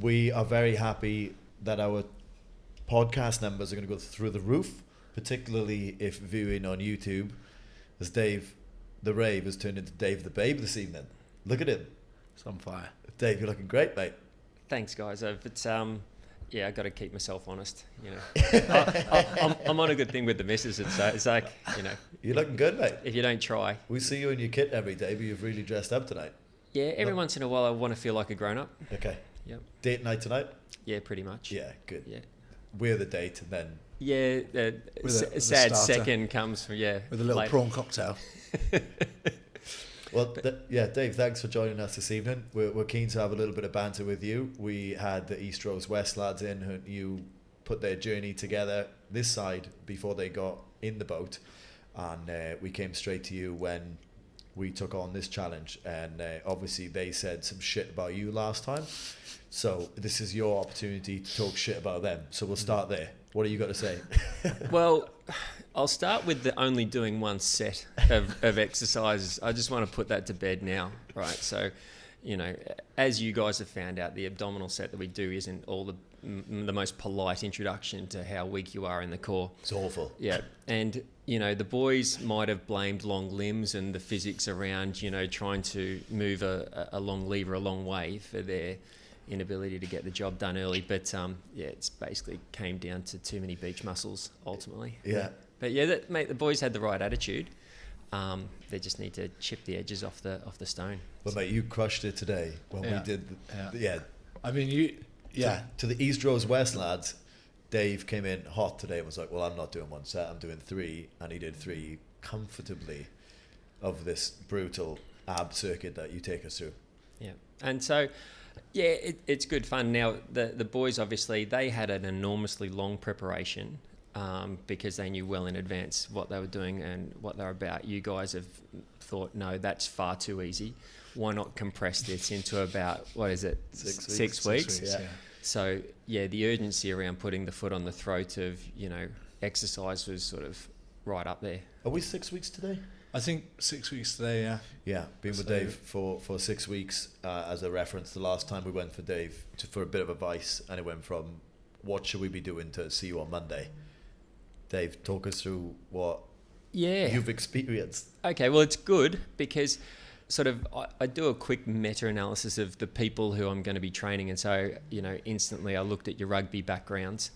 We are very happy that our podcast numbers are going to go through the roof, particularly if viewing on YouTube, as Dave the Rave has turned into Dave the Babe this evening. Look at him. It's on fire. Dave, you're looking great, mate. Thanks, guys. It's yeah, I got to keep myself honest. You know, I'm on a good thing with the missus. It's like, you know, You're looking good, mate. if you don't try. We see you in your kit every day, but you've really dressed up tonight. Yeah, every once in a while I want to feel like a grown up. Okay. Yep. Date night tonight? Yeah, pretty much. Yeah, good. Yeah. We're the date, and then Yeah, With a sad starter. second comes from With a little later. prawn cocktail. well, yeah, Dave, thanks for joining us this evening. We're keen to have a little bit of banter with you. We had the East Rose West lads in who you put their journey together this side before they got in the boat, and we came straight to you when we took on this challenge, and obviously they said some shit about you last time, so this is your opportunity to talk shit about them. So we'll start there. What do you got to say? Well, I'll start with the only doing one set of exercises. I just want to put that to bed now, right? So, you know, as you guys have found out, the abdominal set that we do isn't all the most polite introduction to how weak you are in the core. It's awful. Yeah, and you know, the boys might have blamed long limbs and the physics around, you know, trying to move a long lever a long way for their inability to get the job done early. But yeah, it's basically came down to too many beach muscles ultimately. Yeah. But yeah, mate, the boys had the right attitude. They just need to chip the edges off the stone. But mate, you crushed it today when we did. Yeah. I mean, To the East Rose West lads, Dave came in hot today and was like, well, I'm not doing one set, I'm doing three. And he did three comfortably of this brutal ab circuit that you take us through. Yeah. And so, yeah, it's good fun. Now, the boys, obviously, they had an enormously long preparation because they knew well in advance what they were doing and what they were about. You guys have thought, no, that's far too easy. Why not compress this into about, what is it, 6 weeks? Yeah. So, yeah, the urgency around putting the foot on the throat of, you know, exercise was sort of right up there. Are we 6 weeks today? I think 6 weeks today, yeah. Yeah, been with Dave for 6 weeks as a reference. The last time we went for Dave for a bit of advice, and it went from what should we be doing to see you on Monday. Dave, talk us through what you've experienced. Okay, well, it's good because sort of I do a quick meta-analysis of the people who I'm going to be training, and so, you know, instantly I looked at your rugby backgrounds,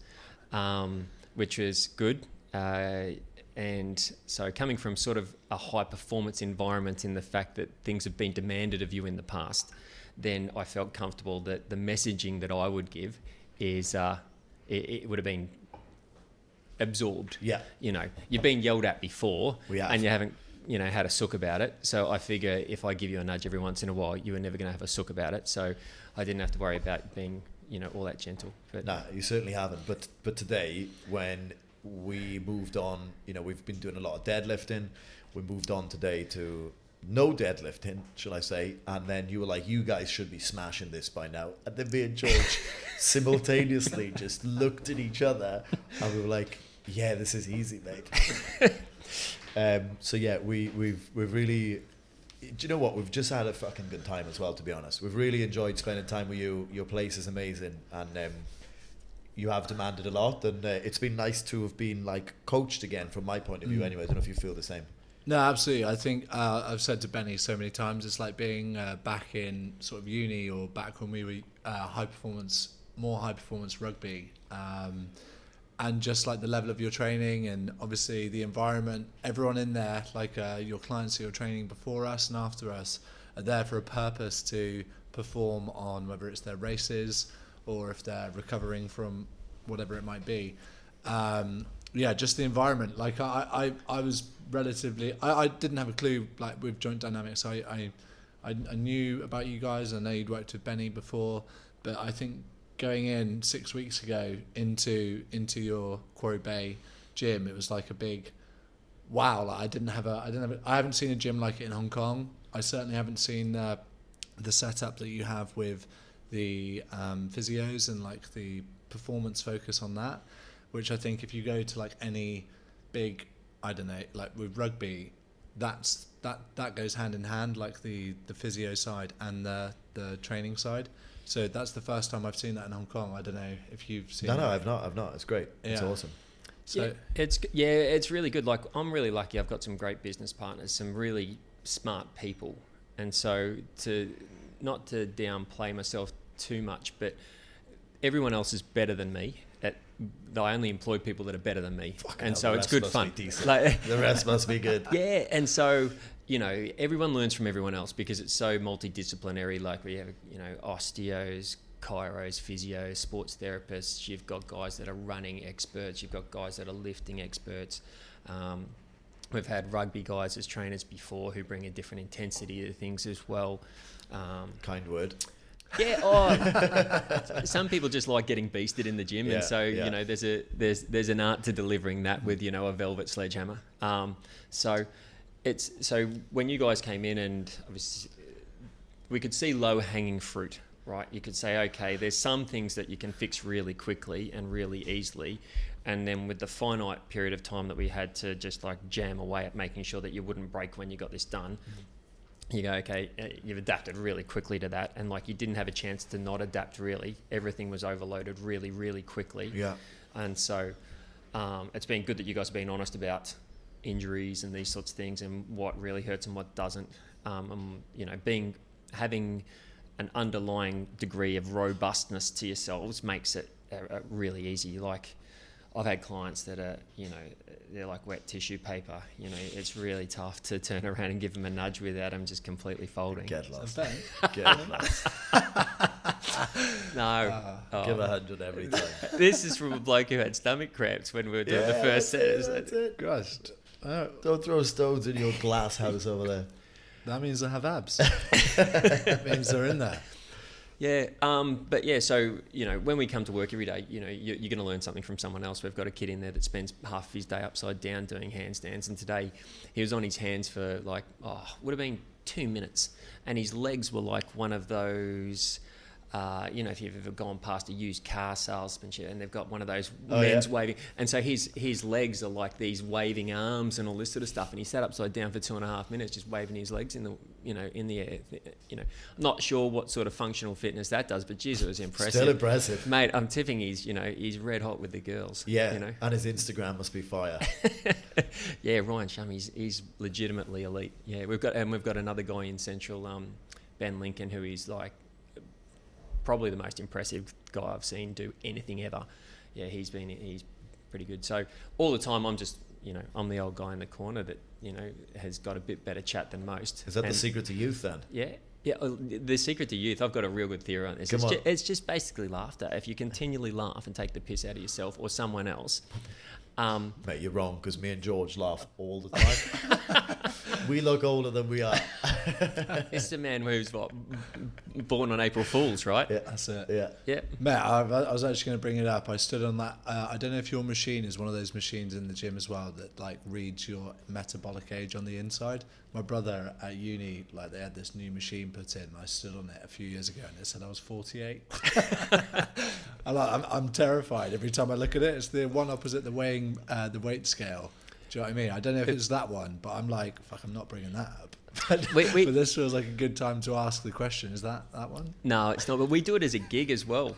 which was good. And so coming from sort of a high performance environment in the fact that things have been demanded of you in the past, then I felt comfortable that the messaging that I would give is it would have been absorbed. Yeah. You know, you've been yelled at before and you haven't, you know, had a sook about it. So I figure if I give you a nudge every once in a while, you were never going to have a sook about it. So I didn't have to worry about being, you know, all that gentle. But no, you certainly haven't. But today, when we moved on, you know, we've been doing a lot of deadlifting. We moved on today to no deadlifting, shall I say, and then you were like, you guys should be smashing this by now. And then me and George simultaneously just looked at each other and we were like, yeah, this is easy, mate. So yeah, we've really, do you know what, we've just had a fucking good time as well, to be honest. We've really enjoyed spending time with you. Your place is amazing, and you have demanded a lot, and it's been nice to have been like coached again from my point of view anyway. I don't know if you feel the same. No, absolutely. I think I've said to Benny so many times, it's like being back in sort of uni or back when we were more high performance rugby, and just like the level of your training and obviously the environment, everyone in there, like your clients who are training before us and after us, are there for a purpose to perform on, whether it's their races or if they're recovering from whatever it might be. Yeah, just the environment. Like I was relatively, I didn't have a clue like with Joint Dynamics. I knew about you guys. I know you'd worked with Benny before, but I think going in 6 weeks ago into your Quarry Bay gym, it was like a big wow. Like I haven't seen a gym like it in Hong Kong. I certainly haven't seen the setup that you have with the physios and like the performance focus on that, which I think if you go to like any big, I don't know, like with rugby, that goes hand in hand, like the physio side and the training side. So that's the first time I've seen that in Hong Kong. I don't know if you've seen. No, I've not. It's great. It's Yeah. awesome. So It's really good. Like, I'm really lucky. I've got some great business partners, some really smart people, and so not to downplay myself too much, but everyone else is better than me. I only employ people that are better than me, and so it's good fun. Like, the rest must be good. Yeah, and so everyone learns from everyone else because it's so multidisciplinary. Like, we have osteos, chiros, physios, sports therapists. You've got guys that are running experts. You've got guys that are lifting experts. We've had rugby guys as trainers before who bring a different intensity to things as well. Kind word. Yeah, some people just like getting beasted in the gym, and so yeah. there's an art to delivering that with a velvet sledgehammer. So when you guys came in, and obviously we could see low hanging fruit, right? You could say, okay, there's some things that you can fix really quickly and really easily, and then with the finite period of time that we had to just like jam away at making sure that you wouldn't break when you got this done. You go, okay, you've adapted really quickly to that, and like you didn't have a chance to not adapt really. Everything was overloaded really, really quickly. Yeah. And so it's been good that you guys have been honest about injuries and these sorts of things and what really hurts and what doesn't. Having an underlying degree of robustness to yourselves makes it really easy. Like, I've had clients that are, they're like wet tissue paper. It's really tough to turn around and give them a nudge without them just completely folding. Get lost. Get lost. No. Give 100 every time. This is from a bloke who had stomach cramps when we were doing the first set. That's it. Gosh, Don't throw stones in your glass house over there. that means I have abs. That means they're in there. Yeah, but yeah, so, when we come to work every day, you're going to learn something from someone else. We've got a kid in there that spends half of his day upside down doing handstands, and today he was on his hands for would have been 2 minutes, and his legs were like one of those, if you've ever gone past a used car salesman and they've got one of those men's waving, and so his legs are like these waving arms and all this sort of stuff, and he sat upside down for 2.5 minutes just waving his legs in the air. I'm not sure what sort of functional fitness that does, but geez, it was impressive. Still impressive, mate. I'm tipping he's red hot with the girls. Yeah, and his Instagram must be fire. Yeah, Ryan Shum, he's legitimately elite. Yeah, we've got another guy in Central, Ben Lincoln, who is like probably the most impressive guy I've seen do anything ever. Yeah, he's pretty good. So all the time I'm just, I'm the old guy in the corner that, has got a bit better chat than most. Is that the secret to youth then? Yeah. Yeah, the secret to youth, I've got a real good theory on this. It's just basically laughter. If you continually laugh and take the piss out of yourself or someone else. Mate, you're wrong, because me and George laugh all the time. We look older than we are. It's the man who's born on April Fools, right? Yeah, that's it. Yeah. Mate, I was actually going to bring it up. I stood on that. I don't know if your machine is one of those machines in the gym as well that like reads your metabolic age on the inside. My brother at uni, like they had this new machine put in. I stood on it a few years ago and it said I was 48. I'm terrified every time I look at it. It's the one opposite the the weight scale. Do you know what I mean? I don't know if it's that one, but I'm like, fuck, I'm not bringing that up. But this feels like a good time to ask the question. Is that one? No, it's not. But we do it as a gig as well.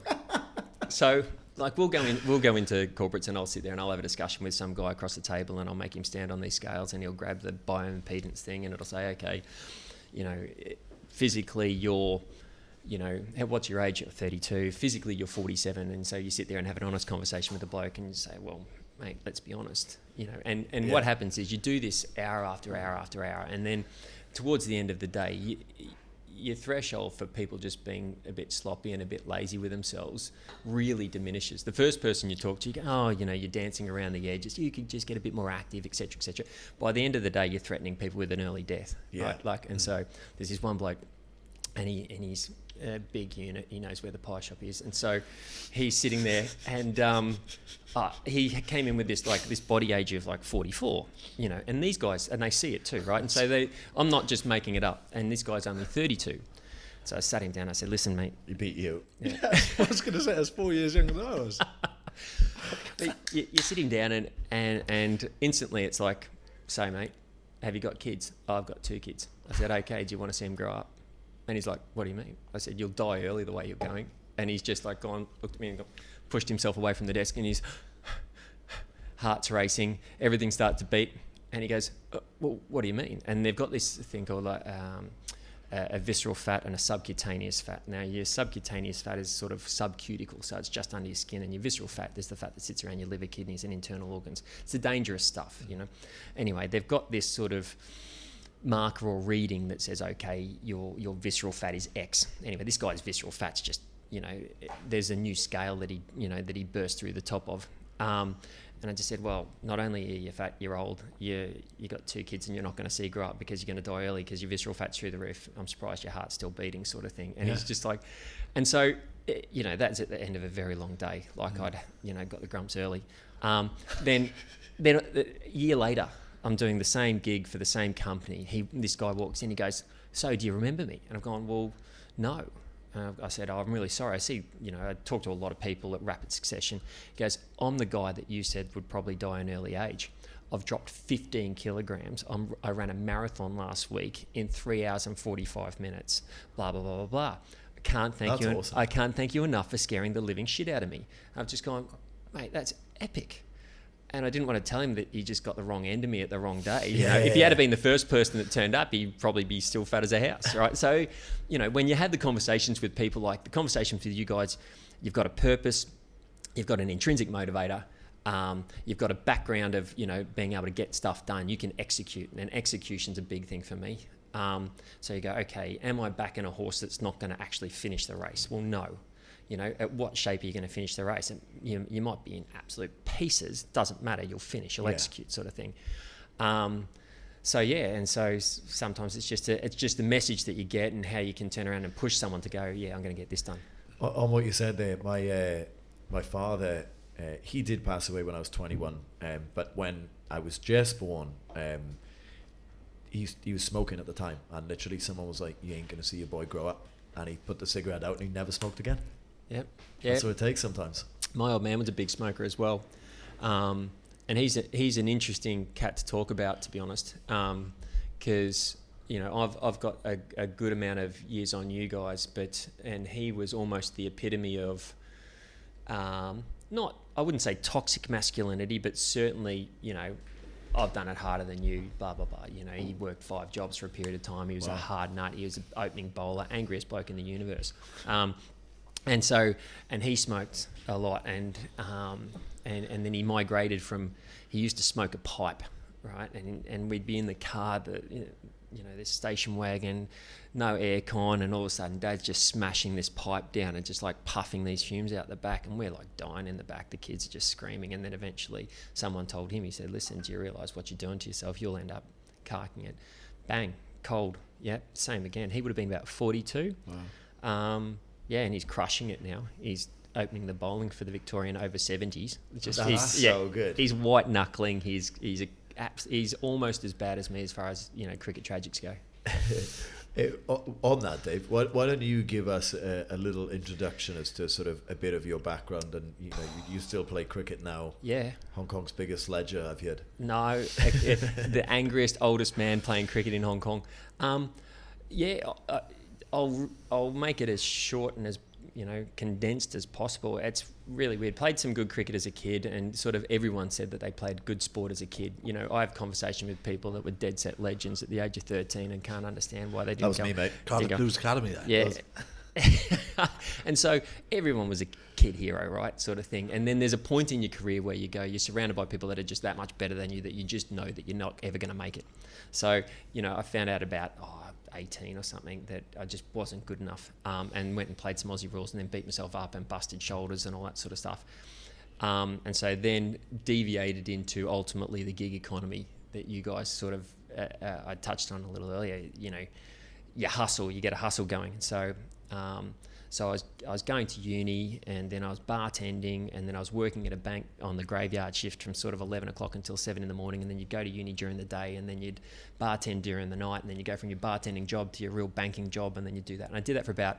So, like, we'll go into corporates, and I'll sit there and I'll have a discussion with some guy across the table, and I'll make him stand on these scales, and he'll grab the bioimpedance thing, and it'll say, okay, physically you're, what's your age? You're 32. Physically you're 47, and so you sit there and have an honest conversation with the bloke, and you say, well, mate, let's be honest, and what happens is you do this hour after hour after hour, and then towards the end of the day, your threshold for people just being a bit sloppy and a bit lazy with themselves really diminishes. The first person you talk to, you go, you're dancing around the edges, you could just get a bit more active, etc., etc. By the end of the day, you're threatening people with an early death, right? And so there's this one bloke, and he's a big unit, he knows where the pie shop is, and so he's sitting there, and he came in with this body age of like 44, and these guys, and they see it too, right? And so I'm not just making it up, and this guy's only 32. So I sat him down, I said, listen, mate, he beat you. Yeah. I was going to say, I was 4 years younger than I was. But you sit him down, and instantly it's like, so mate, have you got kids? Oh, I've got 2 kids. I said, okay, do you want to see them grow up? And he's like, what do you mean? I said, you'll die early the way you're going. And he's just like gone, looked at me and pushed himself away from the desk, and his heart's racing, everything starts to beat. And he goes, well, what do you mean? And they've got this thing called like a visceral fat and a subcutaneous fat. Now, your subcutaneous fat is sort of subcuticle, so it's just under your skin, and your visceral fat, there's the fat that sits around your liver, kidneys, and internal organs. It's the dangerous stuff, you know. Anyway, they've got this sort of marker or reading that says, okay, your visceral fat is X. Anyway, this guy's visceral fat's just, you know, there's a new scale that he burst through the top of. And I just said, well, not only are you fat, you're old, you got 2 kids, and you're not going to see you grow up because you're going to die early because your visceral fat's through the roof. I'm surprised your heart's still beating, sort of thing. And he's just like, and so, you know, that's at the end of a very long day. Like I'd, you know, got the grumps early. Then a year later, I'm doing the same gig for the same company. This guy walks in, he goes, so do you remember me? And I've gone, well, no. I said, I'm really sorry. I see, you know, I talk to a lot of people at rapid succession. He goes, I'm the guy that you said would probably die an early age. I've dropped 15 kilograms. I ran a marathon last week in 3 hours and 45 minutes, blah, blah, blah, blah, blah. I can't thank you enough for scaring the living shit out of me. I've just gone, mate, that's epic. And I didn't want to tell him that he just got the wrong end of me at the wrong day. You know, if he had been the first person that turned up, he'd probably be still fat as a house, right? So, you know, when you had the conversations with people, like the conversations with you guys, you've got a purpose, you've got an intrinsic motivator, you've got a background of, you know, being able to get stuff done. You can execute, and execution's a big thing for me. So you go, okay, am I backing a horse that's not going to actually finish the race? Well, no. You know, at what shape are you going to finish the race? And you might be in absolute pieces. Doesn't matter. You'll finish. You'll execute, sort of thing. So sometimes it's just the message that you get and how you can turn around and push someone to go, yeah, I'm going to get this done. On what you said there, my father, he did pass away when I was 21. But when I was just born, he was smoking at the time, and literally someone was like, "You ain't going to see your boy grow up." And he put the cigarette out and he never smoked again. Yep. That's what it takes sometimes. My old man was a big smoker as well. And he's an interesting cat to talk about, to be honest. Because, you know, I've got a good amount of years on you guys, and he was almost the epitome of, I wouldn't say toxic masculinity, but certainly, you know, I've done it harder than you, blah, blah, blah. You know, he worked 5 jobs for a period of time. He was a hard nut. He was an opening bowler, angriest bloke in the universe. And he smoked a lot, and then he migrated from, he used to smoke a pipe, right? And we'd be in the car, this station wagon, no aircon, and all of a sudden Dad's just smashing this pipe down and just like puffing these fumes out the back, and we're like dying in the back. The kids are just screaming, and then eventually someone told him, he said, listen, do you realise what you're doing to yourself? You'll end up carking it. Bang, cold. Yeah, same again. He would have been about 42. Wow. And he's crushing it now. He's opening the bowling for the Victorian over 70s. That's so good. He's white knuckling. He's almost as bad as me as far as, you know, cricket tragics go. On that, Dave, why don't you give us a little introduction as to sort of a bit of your background, and you know, you still play cricket now. Yeah. Hong Kong's biggest ledger, I've heard. No, the angriest, oldest man playing cricket in Hong Kong. I'll make it as short and as, you know, condensed as possible. It's really weird. Played some good cricket as a kid, and sort of everyone said that they played good sport as a kid. You know, I have conversation with people that were dead set legends at the age of 13 and can't understand why they didn't. That was me, mate. Cardiff Blues Academy. Yeah. And so everyone was a kid hero, right, sort of thing. And then there's a point in your career where you're surrounded by people that are just that much better than you, that you just know that you're not ever going to make it. So, you know, I found out about 18 or something that I just wasn't good enough, and went and played some Aussie rules, and then beat myself up and busted shoulders and all that sort of stuff. And so then deviated into ultimately the gig economy that you guys sort of I touched on a little earlier. You know, you get a hustle going. So I was going to uni, and then I was bartending, and then I was working at a bank on the graveyard shift from sort of 11 o'clock until 7 in the morning, and then you'd go to uni during the day, and then you'd bartend during the night, and then you go from your bartending job to your real banking job, and then you do that. And I did that for about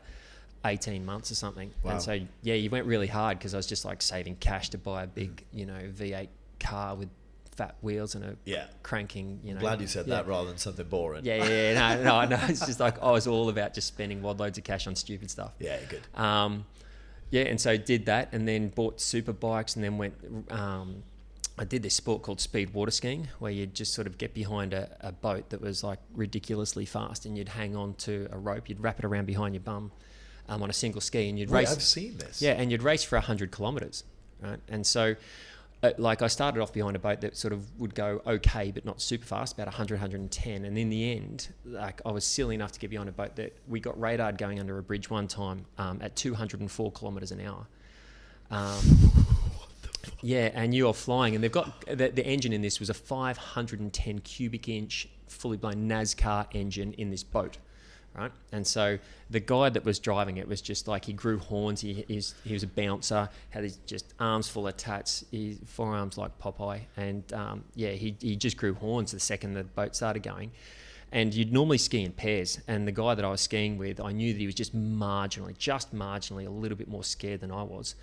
18 months or something. Wow. And so, yeah, you went really hard, because I was just like saving cash to buy a big, you know, V8 car with fat wheels and a cranking, Glad you said that rather than something boring. No, it's just like I was all about just spending wad loads of cash on stupid stuff. Yeah, good. And so did that, and then bought super bikes, and then went. I did this sport called speed water skiing, where you'd just sort of get behind a boat that was like ridiculously fast, and you'd hang on to a rope, you'd wrap it around behind your bum on a single ski, and you'd race. I've seen this. Yeah, and you'd race for 100 kilometres, right? And so, I started off behind a boat that sort of would go okay, but not super fast, about 100, 110. And in the end, like I was silly enough to get behind a boat that we got radared going under a bridge one time at 204 kilometres an hour. Yeah, and you're flying, and they've got the engine in this was a 510 cubic inch fully blown NASCAR engine in this boat, right? And so the guy that was driving it was just like, he grew horns, he was a bouncer, had his just arms full of tats, his forearms like Popeye, and he just grew horns the second the boat started going. And you'd normally ski in pairs, and the guy that I was skiing with, I knew that he was just marginally a little bit more scared than I was.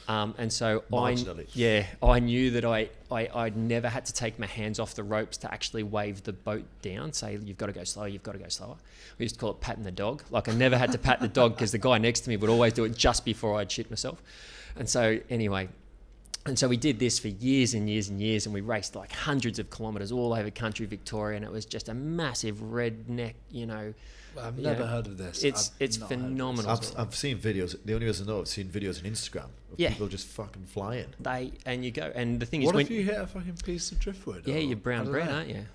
And so I knew that I'd never had to take my hands off the ropes to actually wave the boat down, say, you've got to go slower. We used to call it patting the dog. Like I never had to pat the dog because the guy next to me would always do it just before I'd shit myself. And so anyway, we did this for years and years and years, and we raced like hundreds of kilometres all over country Victoria, and it was just a massive redneck, I've never heard of this. It's phenomenal. I've seen videos. The only reason I know, I've seen videos on Instagram of people just fucking flying. And you go, and the thing is, what if you hit a fucking piece of driftwood? Yeah, you're brown bread, aren't you?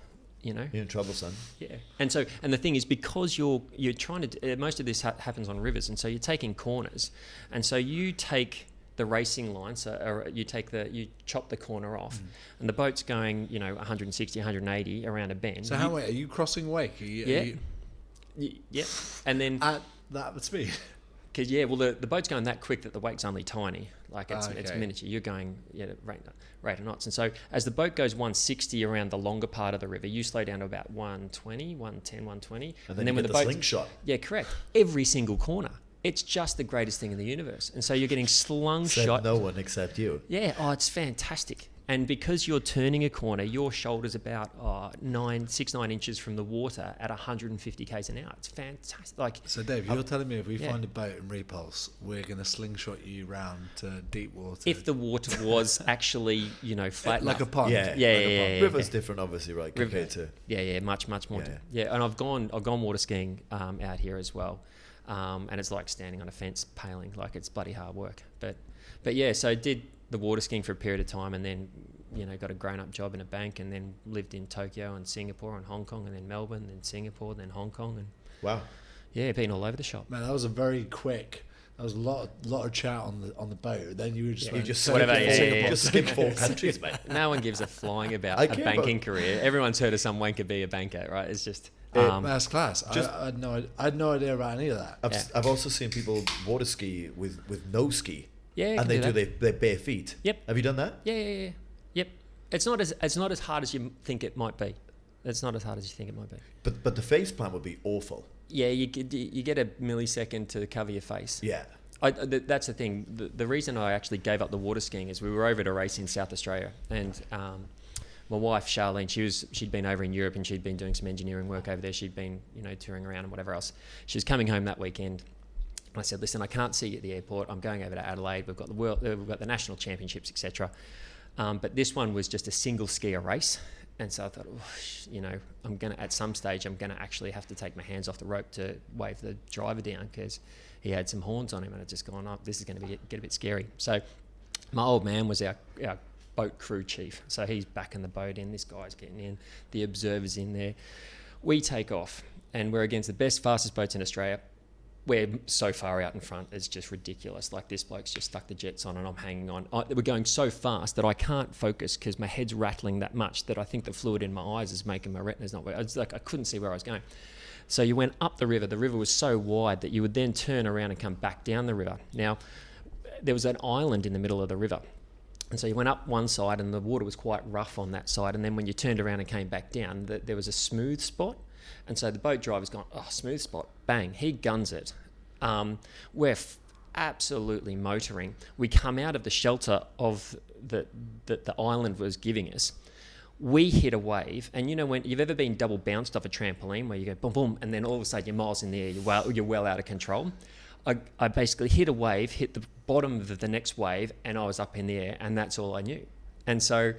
You're in trouble, son. Yeah, and the thing is, because you're trying to, most of this happens on rivers, and so you're taking corners, and so you take the racing line, so you chop the corner off, and the boat's going, 160, 180 around a bend. So are you crossing wake? Yeah, and then at that speed. Because the boat's going that quick that the wake's only tiny, like it's miniature. You're going rate of knots, and so as the boat goes 160 around the longer part of the river, you slow down to about 120, 110, 120, and then when the boat slingshot. Yeah, correct. Every single corner. It's just the greatest thing in the universe, and so you're getting slung shot. No one except you. Yeah, it's fantastic. And because you're turning a corner, your shoulder's about 9 inches from the water at 150 k's an hour. It's fantastic. So Dave, you're telling me if we find a boat in Repulse, we're going to slingshot you round to deep water? If the water was actually, flat like a pond. Yeah. River's different, obviously, right? Compared to much more. Yeah, and I've gone water skiing out here as well, and it's like standing on a fence paling. Like it's bloody hard work. But yeah, so I did the water skiing for a period of time, and then got a grown-up job in a bank, and then lived in Tokyo and Singapore and Hong Kong, and then Melbourne, and then Singapore, then Hong Kong, and been all over the shop. Man, that was a very quick. There was a lot of chat on the boat. Then you were just just skip 4 countries, mate. No one gives a flying about a banking career. Everyone's heard of some wanker be a banker, right? It's just that's class. I had no idea about any of that. I've also seen people water ski with no ski. Yeah, and they do their bare feet. Yep. Have you done that? Yeah. Yep. It's not as hard as you think it might be. It's not as hard as you think it might be. But the face plant would be awful. Yeah, you get a millisecond to cover your face. Yeah. That's the thing. The reason I actually gave up the water skiing is we were over at a race in South Australia, and my wife Charlene, she'd been over in Europe, and she'd been doing some engineering work over there. She'd been touring around and whatever else. She was coming home that weekend. I said, listen, I can't see you at the airport. I'm going over to Adelaide. We've got the national championships, etc. But this one was just a single skier race. And so I thought, at some stage, I'm going to actually have to take my hands off the rope to wave the driver down, because he had some horns on him, and I'd just gone, this is going to get a bit scary. So my old man was our boat crew chief. So he's backing the boat in. This guy's getting in. The observer's in there. We take off, and we're against the best, fastest boats in Australia. We're so far out in front, it's just ridiculous. Like, this bloke's just stuck the jets on and I'm hanging on. We're going so fast that I can't focus because my head's rattling that much that I think the fluid in my eyes is making my retinas not work. It's like I couldn't see where I was going. So you went up the river. The river was so wide that you would then turn around and come back down the river. Now, there was an island in the middle of the river. And so you went up one side and the water was quite rough on that side. And then when you turned around and came back down, there was a smooth spot. And so the boat driver's gone, smooth spot, bang, he guns it. We're absolutely motoring. We come out of the shelter of the island was giving us. we hit a wave, and you know when you've ever been double bounced off a trampoline where you go boom, boom, and then all of a sudden you're miles in the air, you're well out of control. I basically hit a wave, hit the bottom of the next wave, and I was up in the air, and that's all I knew. And so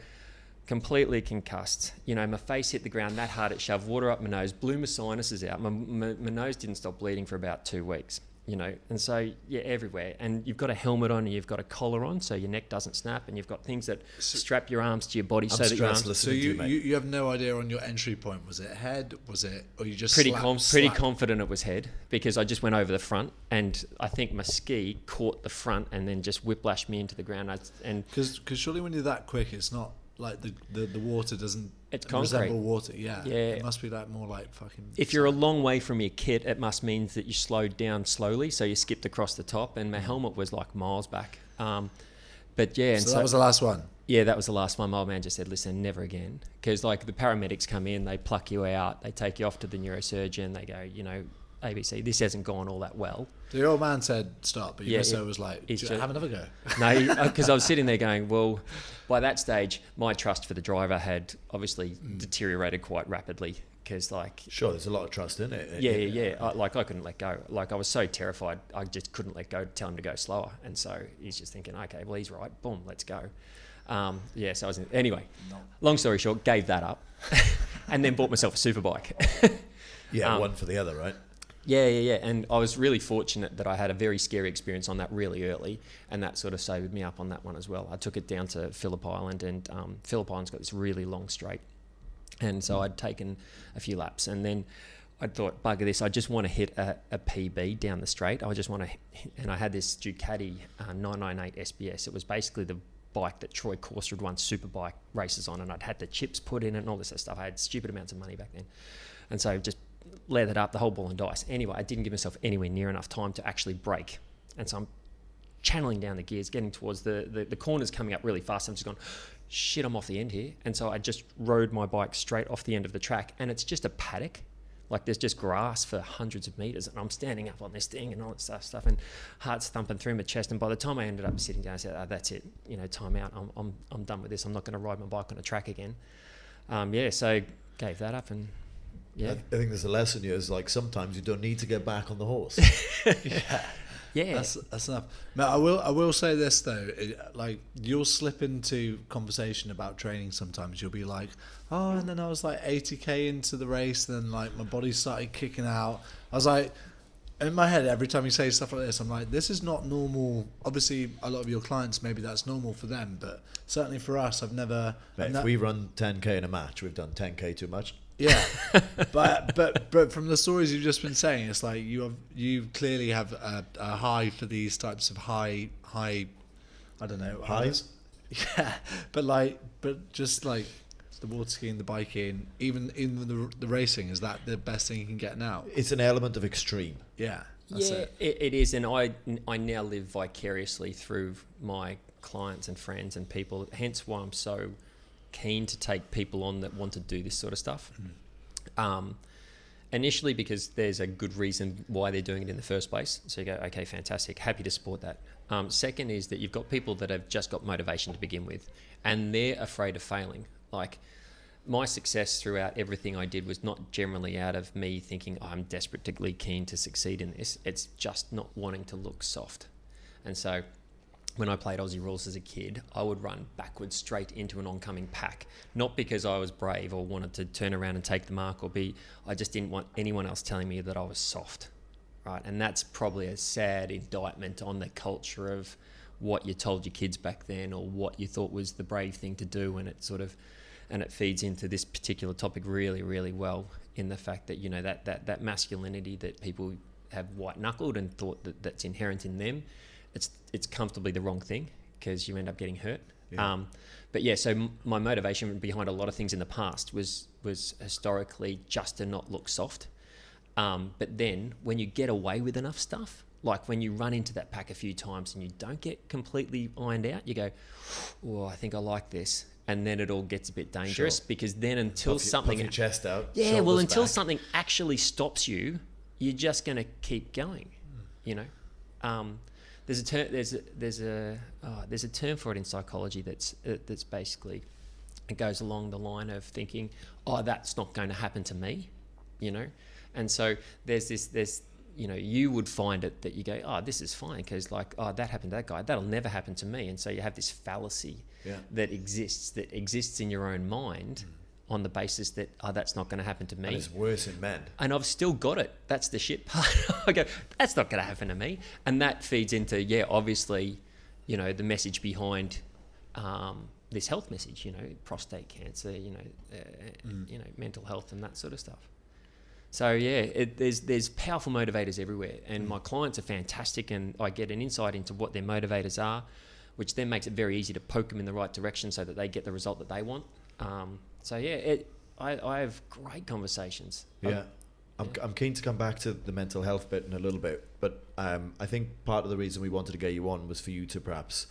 completely concussed. You know, my face hit the ground that hard it shoved water up my nose, blew my sinuses out. My nose didn't stop bleeding for about 2 weeks. You know, and so yeah, everywhere. And you've got a helmet on, and you've got a collar on, so your neck doesn't snap, and you've got things that strap your arms to your body so that your arms. So you have no idea on your entry point. Was it head? Was it, or you just pretty confident it was head, because I just went over the front, and I think my ski caught the front and then just whiplashed me into the ground. Because surely when you're that quick, it's not like the water doesn't. It's concrete. Resemble water, yeah. Yeah. It must be like more like fucking. If you're a long way from your kit, it must mean that you slowed down slowly, so you skipped across the top, and my helmet was like miles back. But yeah, so that was the last one. Yeah, that was the last one. My old man just said, "Listen, never again." Because like the paramedics come in, they pluck you out, they take you off to the neurosurgeon, they go, you know, ABC, this hasn't gone all that well. So your old man said stop, but your misso was like, have another go. No, because I was sitting there going, well, by that stage, my trust for the driver had obviously deteriorated quite rapidly. Because like, sure, there's a lot of trust in it. Yeah. I couldn't let go. Like I was so terrified, I just couldn't let go. Tell him to go slower, and so he's just thinking, okay, well he's right. Boom, let's go. So I was anyway. Long story short, gave that up, and then bought myself a superbike. One for the other, right? Yeah. And I was really fortunate that I had a very scary experience on that really early, and that sort of sobered me up on that one as well. I took it down to Phillip Island, and Phillip Island's got this really long straight. And so I'd taken a few laps, and then I thought, bugger this, I just want to hit a PB down the straight. And I had this Ducati 998 SBS. It was basically the bike that Troy Corser had won Superbike races on, and I'd had the chips put in it and all this sort of stuff. I had stupid amounts of money back then. And so just leathered up the whole ball and dice. Anyway, I didn't give myself anywhere near enough time to actually brake. And so I'm channeling down the gears, getting towards the corners coming up really fast. I'm just going, shit, I'm off the end here. And so I just rode my bike straight off the end of the track, and it's just a paddock. Like there's just grass for hundreds of meters, and I'm standing up on this thing and all that stuff, and heart's thumping through my chest. And by the time I ended up sitting down, I said, that's it, you know, time out. I'm done with this. I'm not going to ride my bike on a track again. So gave that up, and yeah. I think there's a lesson here is like sometimes you don't need to get back on the horse. Yeah, that's enough. Now, I will say this though, like you'll slip into conversation about training sometimes. You'll be like, oh, and then I was like 80k into the race, and then like my body started kicking out. I was like, in my head, every time you say stuff like this, I'm like, this is not normal. Obviously, a lot of your clients, maybe that's normal for them, but certainly for us, I've never. Mate, if we run 10k in a match, we've done 10k too much. Yeah, but from the stories you've just been saying, it's like you clearly have a high for these types of high I don't know highs. Yeah, but just like the water skiing, the biking, even the racing, is that the best thing you can get now? It's an element of extreme. Yeah, that's it. It is, and I now live vicariously through my clients and friends and people. Hence why I'm so keen to take people on that want to do this sort of stuff. Initially because there's a good reason why they're doing it in the first place. So you go, okay, fantastic, happy to support that. Second is that you've got people that have just got motivation to begin with, and they're afraid of failing. Like my success throughout everything I did was not generally out of me thinking I'm desperately keen to succeed in this. It's just not wanting to look soft. And so when I played Aussie rules as a kid, I would run backwards straight into an oncoming pack. Not because I was brave or wanted to turn around and take the mark I just didn't want anyone else telling me that I was soft, right? And that's probably a sad indictment on the culture of what you told your kids back then, or what you thought was the brave thing to do, and it feeds into this particular topic really, really well, in the fact that, you know, that masculinity that people have white-knuckled and thought that's inherent in them, it's comfortably the wrong thing, because you end up getting hurt. Yeah. So my motivation behind a lot of things in the past was historically just to not look soft. But then when you get away with enough stuff, like when you run into that pack a few times and you don't get completely ironed out, you go, oh, I think I like this. And then it all gets a bit dangerous, because then until puff your chest out. Yeah, well, until something actually stops you, you're just going to keep going, you know. There's a term for it in psychology that's basically it goes along the line of thinking, oh, that's not going to happen to me, you know? And so there's, you know, you would find it that you go, oh, this is fine because like, oh, that happened to that guy. That'll never happen to me. And so you have this fallacy that exists in your own mind on the basis that, oh, that's not going to happen to me. And it's worse in men. And I've still got it. That's the shit part. I go, that's not going to happen to me. And that feeds into, obviously, you know, the message behind this health message, you know, prostate cancer, you know, mental health and that sort of stuff. So there's powerful motivators everywhere, and my clients are fantastic, and I get an insight into what their motivators are, which then makes it very easy to poke them in the right direction so that they get the result that they want. I have great conversations. I'm keen to come back to the mental health bit in a little bit, but I think part of the reason we wanted to get you on was for you to perhaps.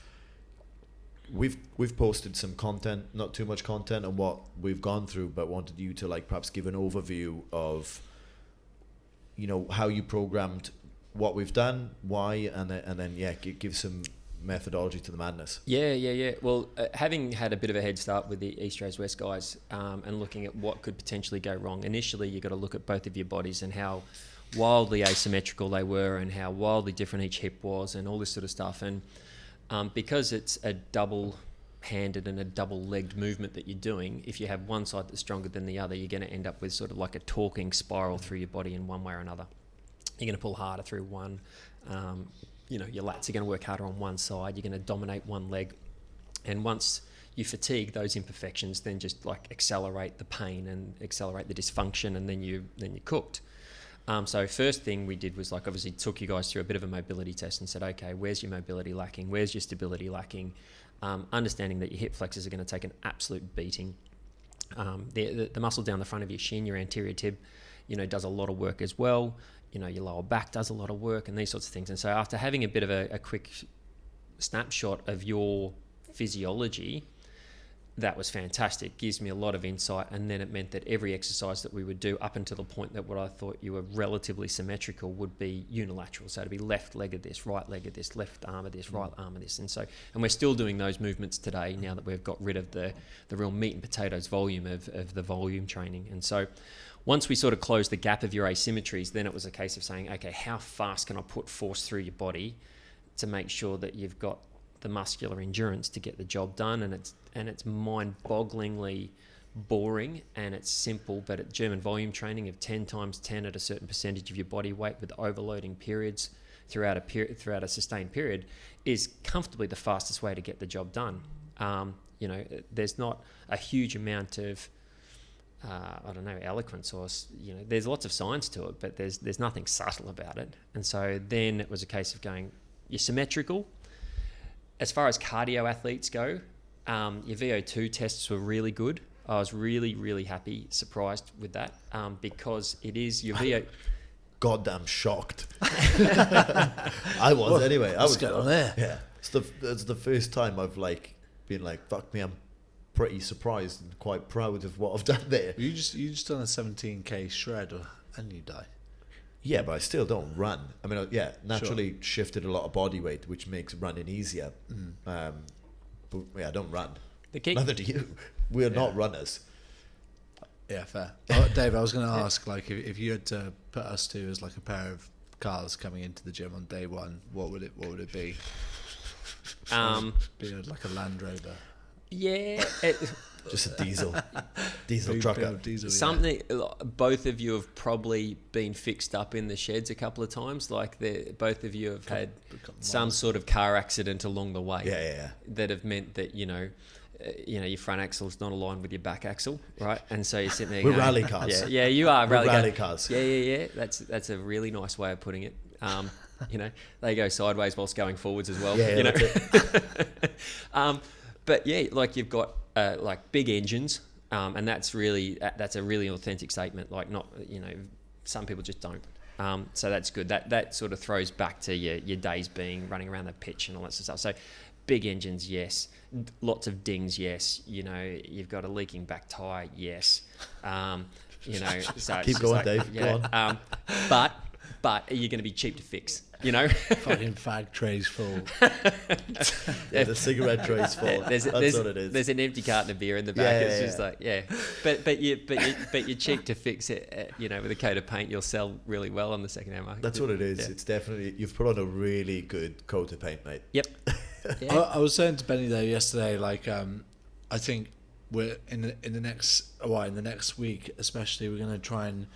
We've posted some content, not too much content on what we've gone through, but wanted you to like perhaps give an overview of, you know, how you programmed what we've done, why, and then give some methodology to the madness. Well, having had a bit of a head start with the East Rose West guys, and looking at what could potentially go wrong. Initially, you got to look at both of your bodies and how wildly asymmetrical they were, and how wildly different each hip was, and all this sort of stuff. And because it's a double-handed and a double-legged movement that you're doing, if you have one side that's stronger than the other, you're going to end up with sort of like a torquing spiral through your body in one way or another. You're going to pull harder through one. You know, your lats are going to work harder on one side. You're going to dominate one leg. And once you fatigue those imperfections, then just like accelerate the pain and accelerate the dysfunction, and then you're cooked. So first thing we did was like obviously took you guys through a bit of a mobility test and said, okay, where's your mobility lacking? Where's your stability lacking? Understanding that your hip flexors are going to take an absolute beating. The muscle down the front of your shin, your anterior tib, you know, does a lot of work as well. You know, your lower back does a lot of work and these sorts of things. And so after having a bit of a quick snapshot of your physiology, that was fantastic. Gives me a lot of insight. And then it meant that every exercise that we would do up until the point that what I thought you were relatively symmetrical would be unilateral. So to be left leg of this, right leg of this, left arm of this, right arm of this. And we're still doing those movements today now that we've got rid of the real meat and potatoes volume of the volume training. And so once we sort of closed the gap of your asymmetries, then it was a case of saying, okay, how fast can I put force through your body to make sure that you've got the muscular endurance to get the job done? And it's mind-bogglingly boring, and it's simple, but at German volume training of 10 times 10 at a certain percentage of your body weight with overloading periods throughout a sustained period is comfortably the fastest way to get the job done. You know, there's not a huge amount of eloquence, or, you know, there's lots of science to it, but there's nothing subtle about it. And so then it was a case of going, you're symmetrical. As far as cardio athletes go, your VO2 tests were really good. I was really, really happy, surprised with that, because it is your VO. Goddamn shocked. I was anyway. What's going on there? Yeah, it's the first time I've like been like, fuck me, I'm pretty surprised and quite proud of what I've done there. You just done a 17k shred, and you die. Yeah, but I still don't run. I mean, naturally shifted a lot of body weight, which makes running easier. But I don't run. Neither do you. We're not runners. Yeah, fair. Oh, Dave, I was going to ask, like, if you had to put us two as like a pair of cars coming into the gym on day one, what would it be? Be like a Land Rover. Yeah. Just a diesel trucker. Diesel, something. Both of you have probably been fixed up in the sheds a couple of times. Like both of you have had some sort of car accident along the way. Yeah. That have meant that your front axle's not aligned with your back axle, right? And so you're sitting there. We're going, rally cars. Yeah, you are rally cars. Yeah. That's a really nice way of putting it. You know, they go sideways whilst going forwards as well. Yeah, you know. That's it. But yeah, like you've got like big engines, and that's a really authentic statement. Like not, you know, some people just don't. So that's good. That sort of throws back to your days being running around the pitch and all that sort of stuff. So big engines, yes. Lots of dings, yes. You know, you've got a leaking back tyre, yes. You know, so keep going, Dave. Yeah, go on. But you're going to be cheap to fix. you know. Fucking fag trays full. Yeah, the cigarette tray's full. That's what it is. There's an empty carton of beer in the back. Yeah, It's yeah, just yeah. like, but you cheek to fix it, you know, with a coat of paint, you'll sell really well on the second-hand market. That's what it is. Yeah. It's definitely, you've put on a really good coat of paint, mate. Yep. Yeah. I was saying to Benny though yesterday, like, I think we're in the next week, especially, we're going to try and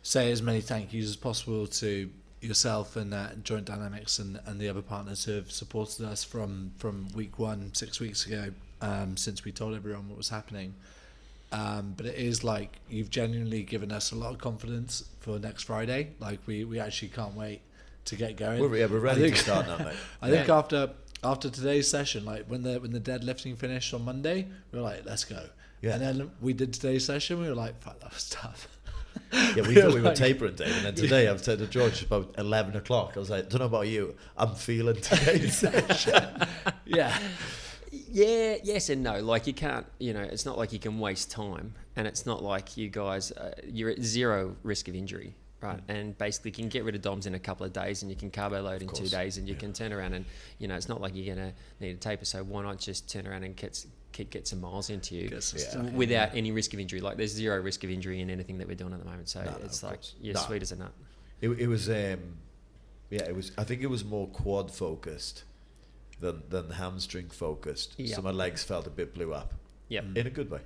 say as many thank yous as possible to yourself and Joint Dynamics and the other partners who have supported us from week 1 6 weeks ago, since we told everyone what was happening. But it is like you've genuinely given us a lot of confidence for next Friday. Like we actually can't wait to get going. We're ready to start now, mate. I think after today's session, like when the deadlifting finished on Monday, we were like, let's go. Yeah. And then we did today's session, we were like, fuck, that was tough. Yeah, we thought we were tapering, Dave. And then today I've said to George about 11 o'clock, I was like, don't know about you, I'm feeling today's session. Yeah. Yeah, yes and no. Like you can't, you know, it's not like you can waste time, and it's not like you guys, you're at zero risk of injury, right? And basically you can get rid of DOMs in a couple of days, and you can carbo load in 2 days, and you can turn around and, you know, it's not like you're going to need a taper, so why not just turn around and get some miles into you without any risk of injury? Like there's zero risk of injury in anything that we're doing at the moment, so it's like you're sweet as a nut. It was, I think it was more quad focused than hamstring focused. Yep. So my legs felt a bit blew up. Yep. In a good way.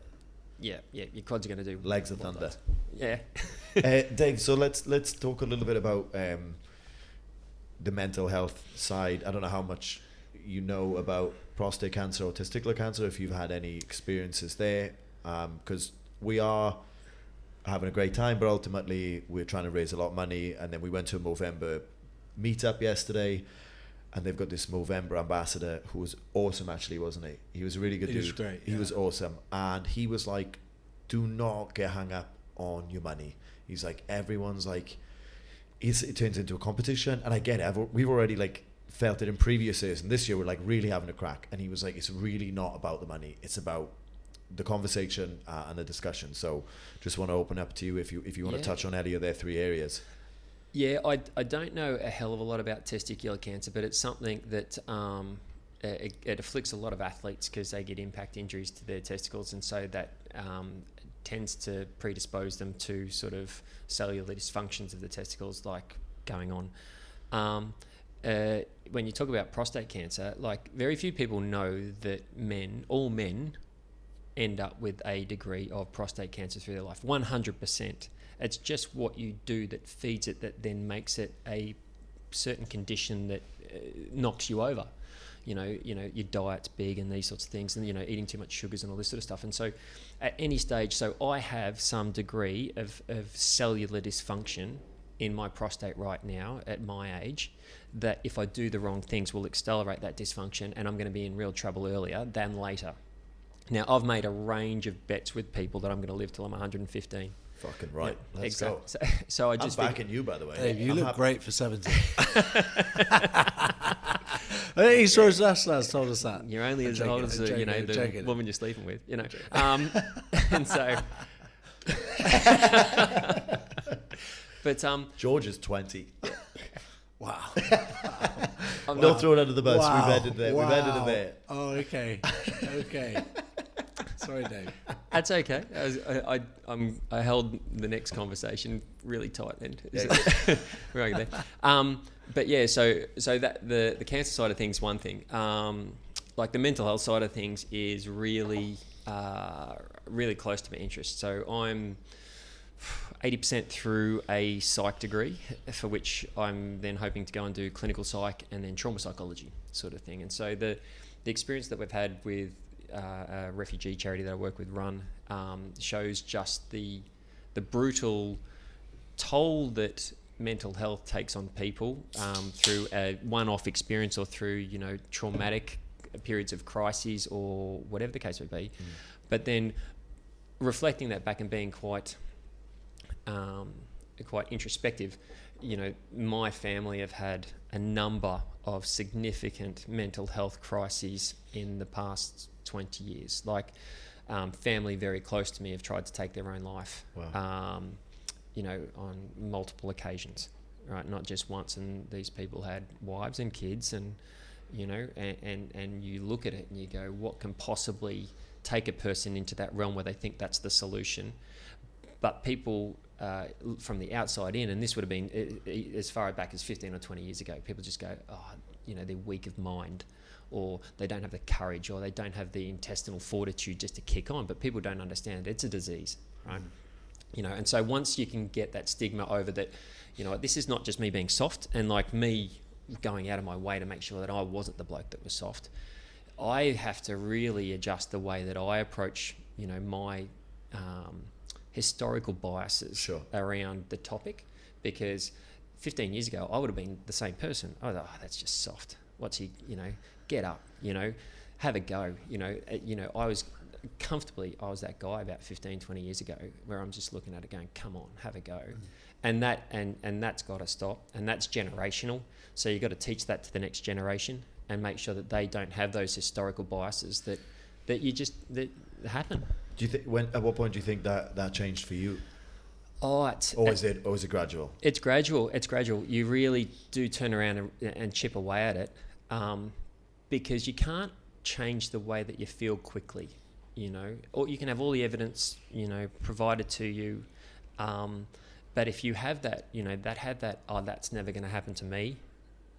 Yeah, your quads are going to do Legs of thunder. Yeah. Dave, so let's talk a little bit about the mental health side. I don't know how much you know about prostate cancer or testicular cancer, if you've had any experiences there, because we are having a great time, but ultimately we're trying to raise a lot of money. And then we went to a Movember meetup yesterday, and they've got this Movember ambassador who was awesome, actually, wasn't he? He was a really good dude. He was great. He was awesome. And he was like, do not get hung up on your money. He's like, everyone's like, it turns into a competition. And I get it. We've already like felt it in previous years. And this year we're like really having a crack. And he was like, it's really not about the money. It's about the conversation and the discussion. So just want to open up to you if you want to touch on any of their 3 areas. Yeah, I don't know a hell of a lot about testicular cancer, but it's something that it afflicts a lot of athletes because they get impact injuries to their testicles, and so that tends to predispose them to sort of cellular dysfunctions of the testicles, like going on. When you talk about prostate cancer, like very few people know that all men end up with a degree of prostate cancer through their life. 100%. It's just what you do that feeds it that then makes it a certain condition that knocks you over. You know, your diet's big and these sorts of things, and eating too much sugars and all this sort of stuff. And so, at any stage, so I have some degree of cellular dysfunction in my prostate right now at my age, that if I do the wrong things will accelerate that dysfunction, and I'm going to be in real trouble earlier than later. Now, I've made a range of bets with people that I'm going to live till I'm 115. Fucking right. Yeah, Let's go. So I just I'm backing you, by the way. Hey, you look great for 70. I think he saw us last told us that. You're only as old as the woman you're sleeping with, and so. But George is 20. Wow. Don't throw it under the bus. Wow. We've ended there. Wow. We've ended it there. Oh, okay. Okay. Sorry, Dave. That's okay. I held the next conversation really tight then. Yeah. We're okay there. But yeah, so that the cancer side of things, one thing. Like the mental health side of things is really really close to my interest. So I'm 80% through a psych degree, for which I'm then hoping to go and do clinical psych and then trauma psychology sort of thing. And so the experience that we've had with a refugee charity that I work with, Run, shows just the brutal toll that mental health takes on people through a one-off experience or through traumatic periods of crises or whatever the case may be. But then reflecting that back and being quite introspective, my family have had a number of significant mental health crises in the past 20 years. Like family very close to me have tried to take their own life. Wow. On multiple occasions. right? Not just once. And these people had wives and kids, and you know, and you look at it and you go, what can possibly take a person into that realm where they think that's the solution? But people from the outside in, and this would have been as far back as 15 or 20 years ago, people just go, oh, you know, they're weak of mind, or they don't have the courage, or they don't have the intestinal fortitude just to kick on. But people don't understand it's a disease, right? You know, and so once you can get that stigma over that, you know, this is not just me being soft and like me going out of my way to make sure that I wasn't the bloke that was soft. I have to really adjust the way that I approach, you know, my historical biases around the topic, because 15 years ago I would have been the same person. I was like, oh, that's just soft. What's he, you know, get up, you know, have a go, you know, I was that guy about 15, 20 years ago, where I'm just looking at it going, come on, have a go. And that's got to stop, and that's generational. So you've got to teach that to the next generation and make sure that they don't have those historical biases that happen. Do you think at what point do you think that changed for you? Or is it gradual? It's gradual. You really do turn around and chip away at it, because you can't change the way that you feel quickly, you know. Or you can have all the evidence, you know, provided to you, but if you have that, you know, that's never going to happen to me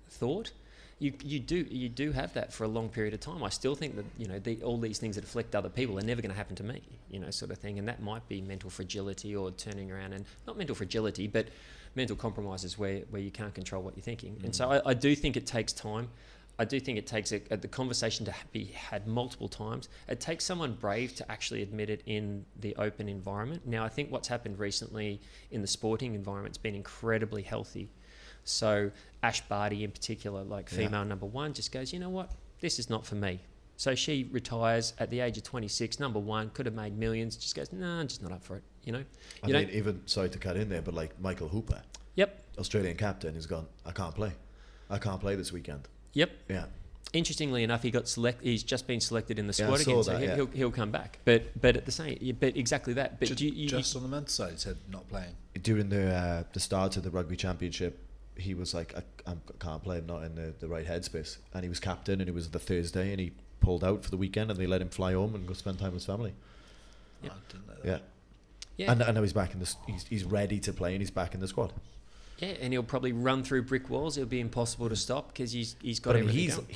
thought, you do have that for a long period of time. I still think that, you know, all these things that afflict other people are never going to happen to me, you know, sort of thing. And that might be mental fragility, or turning around, and not mental fragility, but mental compromises where you can't control what you're thinking. And so I do think it takes time. I do think it takes the conversation to be had multiple times. It takes someone brave to actually admit it in the open environment. Now, I think what's happened recently in the sporting environment's been incredibly healthy. So Ash Barty in particular, like female number one, just goes, you know what, this is not for me. So she retires at the age of 26, number one, could have made millions, just goes, no, I'm just not up for it, you know. I mean, even, sorry to cut in there, but like Michael Hooper, Australian captain, has gone, I can't play this weekend. Yep. Yeah. Interestingly enough, he's just been selected in the squad again, so he'll come back. But at the same, but exactly that. But just on the men's side, he said not playing during the start of the rugby championship. He was like, I can't play, I'm not in the right headspace. And he was captain, and it was the Thursday, and he pulled out for the weekend, and they let him fly home and go spend time with his family. Yep. I didn't know that. Yeah. And now he's back he's ready to play, and he's back in the squad. Yeah, and he'll probably run through brick walls. It'll be impossible to stop, because he's got everything going.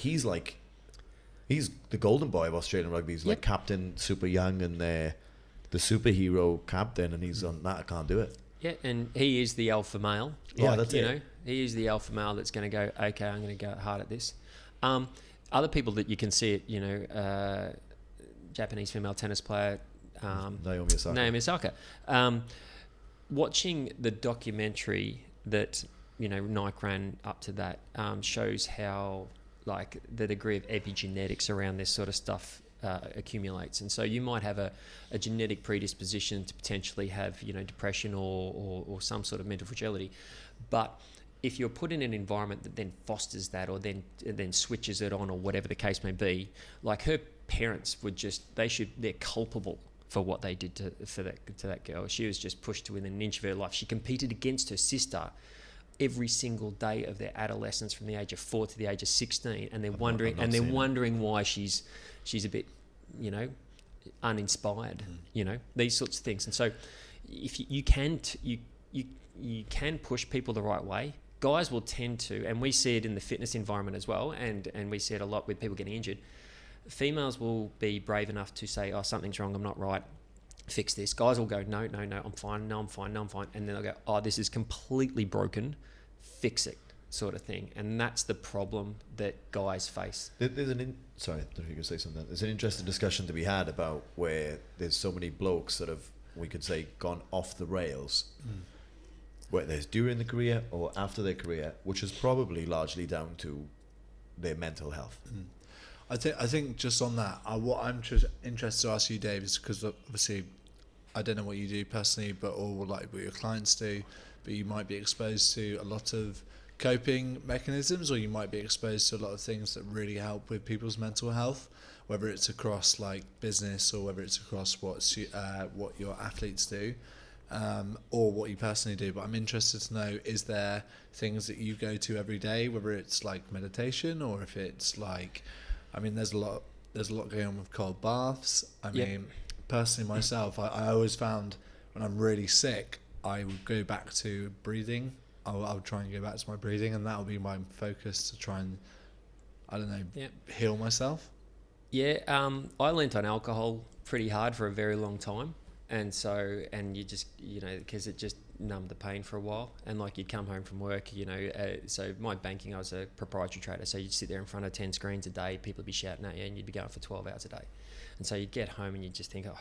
He's the golden boy of Australian rugby. He's like captain, super young, and the superhero captain, and he's on that. I can't do it. Yeah, and he is the alpha male. Yeah, that's it. You know, he is the alpha male that's going to go, okay, I'm going to go hard at this. Other people that you can see it, you know, Japanese female tennis player, Naomi Osaka. Watching the documentary that, you know, Nike ran up to that, shows how, like, the degree of epigenetics around this sort of stuff accumulates. And so you might have a genetic predisposition to potentially have, you know, depression or some sort of mental fragility. But if you're put in an environment that then fosters that, or then switches it on, or whatever the case may be, like, her parents they're culpable for what they did to that girl. She was just pushed to within an inch of her life. She competed against her sister every single day of their adolescence, from the age of 4 to the age of 16, and they're wondering why she's a bit, you know, uninspired, you know, these sorts of things. And so if you can push people the right way, guys will tend to, and we see it in the fitness environment as well, and we see it a lot with people getting injured. Females will be brave enough to say, oh, something's wrong, I'm not right, fix this. Guys will go, no, I'm fine, no, I'm fine. And then they'll go, oh, this is completely broken, fix it, sort of thing. And that's the problem that guys face. Sorry, I don't know if you could say something. There's an interesting discussion to be had about where there's so many blokes that have, we could say, gone off the rails, whether it's during the career or after their career, which is probably largely down to their mental health. I think just on that, what I'm interested to ask you, Dave, is because obviously I don't know what you do personally, or like what your clients do, but you might be exposed to a lot of coping mechanisms, or you might be exposed to a lot of things that really help with people's mental health, whether it's across like business or whether it's across what your athletes do. or what you personally do, but I'm interested to know, is there things that you go to every day, whether it's like meditation or if it's like, I mean, there's a lot going on with cold baths. I mean, personally myself, I always found when I'm really sick, I would go back to breathing. I'll try and go back to my breathing, and that'll be my focus to try and, I don't know, heal myself. Yeah, I leant on alcohol pretty hard for a very long time. And so, and you just, you know, because it just numbed the pain for a while. And like you'd come home from work, you know, so my banking, I was a proprietary trader. So you'd sit there in front of 10 screens a day, people would be shouting at you, and you'd be going for 12 hours a day. And so you'd get home and you'd just think, oh,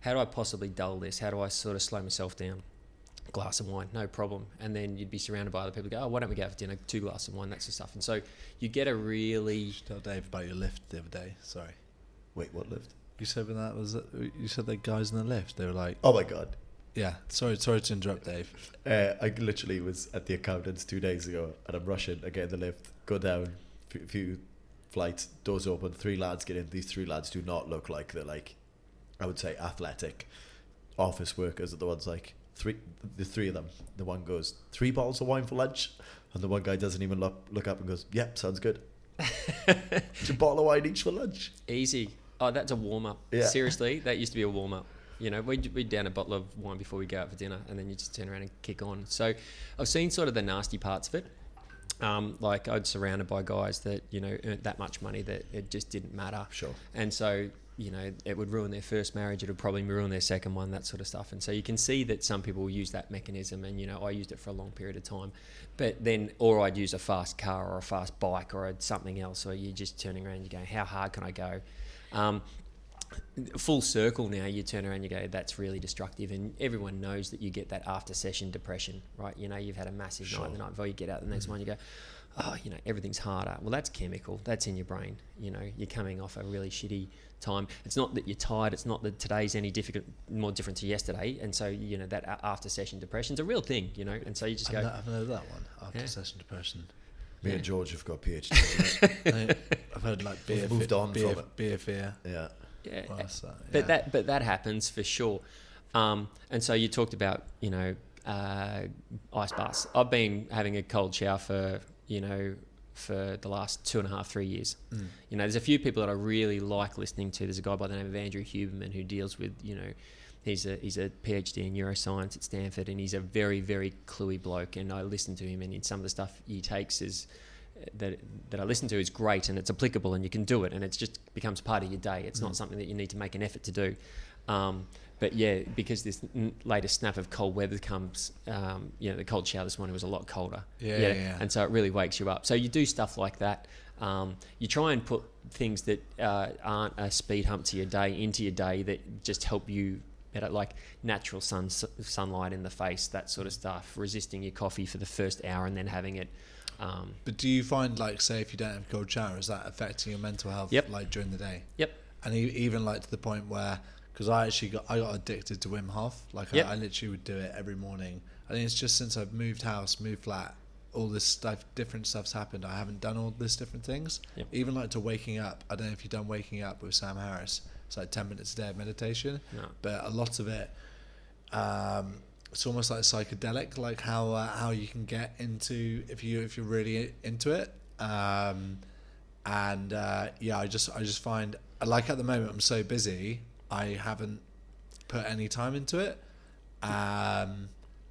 how do I possibly dull this? How do I sort of slow myself down? Glass of wine, no problem. And then you'd be surrounded by other people, go, oh, why don't we go out for dinner? 2 glasses of wine, that's the stuff. And so you get a really... Tell Dave about your lift the other day. Sorry. Wait, what lift? You said when that was, you said the guys in the lift, they were like, oh my God. Yeah, sorry to interrupt, Dave. I literally was at the accountant's 2 days ago, and I'm rushing. I get in the lift, go down, few flights, doors open, 3 lads get in. These 3 lads do not look like they're like, I would say, athletic office workers. Are the ones like the 3 of them. The one goes, 3 bottles of wine for lunch, and the one guy doesn't even look up and goes, yep, sounds good. It's a bottle of wine each for lunch. Easy. Oh, that's a warm-up. Yeah. Seriously, that used to be a warm-up. You know, we'd down a bottle of wine before we go out for dinner, and then you just turn around and kick on. So I've seen sort of the nasty parts of it. Like I was surrounded by guys that, you know, earned that much money that it just didn't matter. Sure. And so, you know, it would ruin their first marriage. It would probably ruin their second one, that sort of stuff. And so you can see that some people will use that mechanism, and, you know, I used it for a long period of time. But then, or I'd use a fast car or a fast bike or something else, or you're just turning around and you're going, how hard can I go? Full circle now, you turn around and you go, that's really destructive. And everyone knows that you get that after session depression, right? You know, you've had a massive night the night before, you get out the next one, you go, oh, you know, everything's harder. Well, that's chemical, that's in your brain. You know, you're coming off a really shitty time. It's not that you're tired, it's not that today's any more different to yesterday. And so, you know, that after session depression's a real thing, you know. And so you just go, I've heard that one, after session depression. Me and George have got PhDs. I've heard like beer fear. Yeah. Yeah, well, yeah. But that happens for sure. And so you talked about, you know, ice baths. I've been having a cold shower for the last 2.5, 3 years. You know, there's a few people that I really like listening to. There's a guy by the name of Andrew Huberman who deals with, you know, he's a PhD in neuroscience at Stanford, and he's a very, very cluey bloke. And I listen to him, and some of the stuff he takes is that I listen to is great, and it's applicable, and you can do it, and it just becomes part of your day. It's not something that you need to make an effort to do. But yeah, because this latest snap of cold weather comes, you know, the cold shower this morning was a lot colder. Yeah. And so it really wakes you up. So you do stuff like that. You try and put things that aren't a speed hump to your day into your day that just help you better, like natural sunlight in the face, that sort of stuff, resisting your coffee for the first hour and then having it. But do you find, like, say if you don't have a cold shower, is that affecting your mental health like during the day? Yep. And even like to the point where, because I got addicted to Wim Hof. Like I literally would do it every morning. I think it's just since I've moved house, moved flat, all this stuff, different stuff's happened. I haven't done all this different things. Yep. Even like to waking up. I don't know if you've done waking up with Sam Harris. It's like 10 minutes a day of meditation. No. But a lot of it, it's almost like psychedelic, like how you can get into if you're really into it. I just find, like, at the moment I'm so busy, I haven't put any time into it. But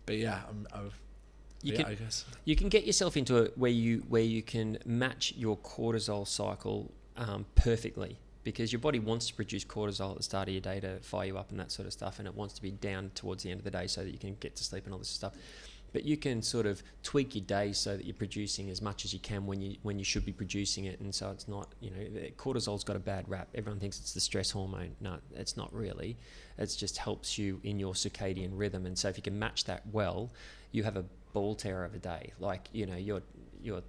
yeah, I guess you can get yourself into it where you can match your cortisol cycle perfectly, because your body wants to produce cortisol at the start of your day to fire you up and that sort of stuff, and it wants to be down towards the end of the day so that you can get to sleep and all this stuff. But you can sort of tweak your day so that you're producing as much as you can when you should be producing it, and so it's not, you know, cortisol's got a bad rap. Everyone thinks it's the stress hormone. No, it's not really. It just helps you in your circadian rhythm, and so if you can match that well, you have a ball terror of a day. Like, you know, you're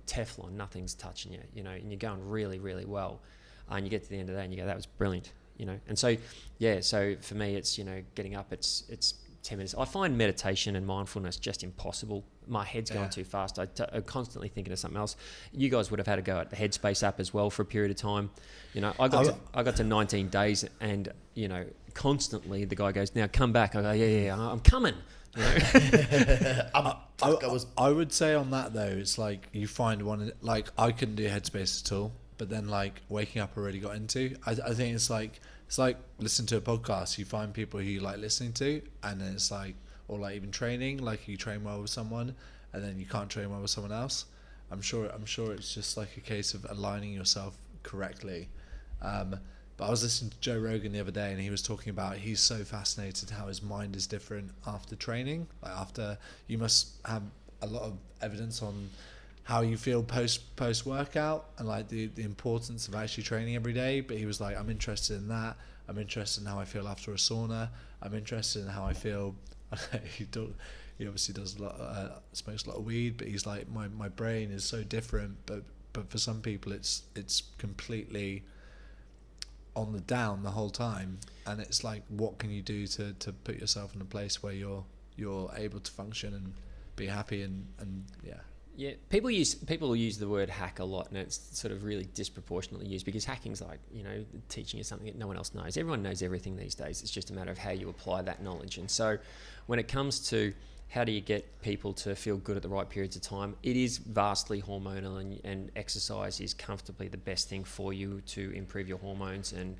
Teflon, nothing's touching you, you know, and you're going really, really well. And you get to the end of the day and you go, that was brilliant, you know. And so, yeah, so for me, it's, you know, getting up, it's 10 minutes. I find meditation and mindfulness just impossible. My head's going too fast. I'm constantly thinking of something else. You guys would have had to go at the Headspace app as well for a period of time. You know, I got to 19 days, and, you know, constantly the guy goes, now come back. I go, yeah, I'm coming. You know? I would say on that though, it's like you find one, like I couldn't do Headspace at all, but then like waking up I really got into. I think it's like listening to a podcast. You find people who you like listening to, and then it's like, or like even training, like you train well with someone and then you can't train well with someone else. I'm sure it's just like a case of aligning yourself correctly. But I was listening to Joe Rogan the other day, and he was talking about he's so fascinated how his mind is different after training. Like after, you must have a lot of evidence on how you feel post workout, and like the importance of actually training every day. But he was like, I'm interested in that. I'm interested in how I feel after a sauna. I'm interested in how I feel. He obviously does a lot, smokes a lot of weed, but he's like, my brain is so different. But for some people, it's completely on the down the whole time, and it's like, what can you do to put yourself in a place where you're able to function and be happy and Yeah, people use the word hack a lot, and it's sort of really disproportionately used, because hacking's like, you know, teaching you something that no one else knows. Everyone knows everything these days. It's just a matter of how you apply that knowledge. And so when it comes to how do you get people to feel good at the right periods of time, it is vastly hormonal, and exercise is comfortably the best thing for you to improve your hormones. And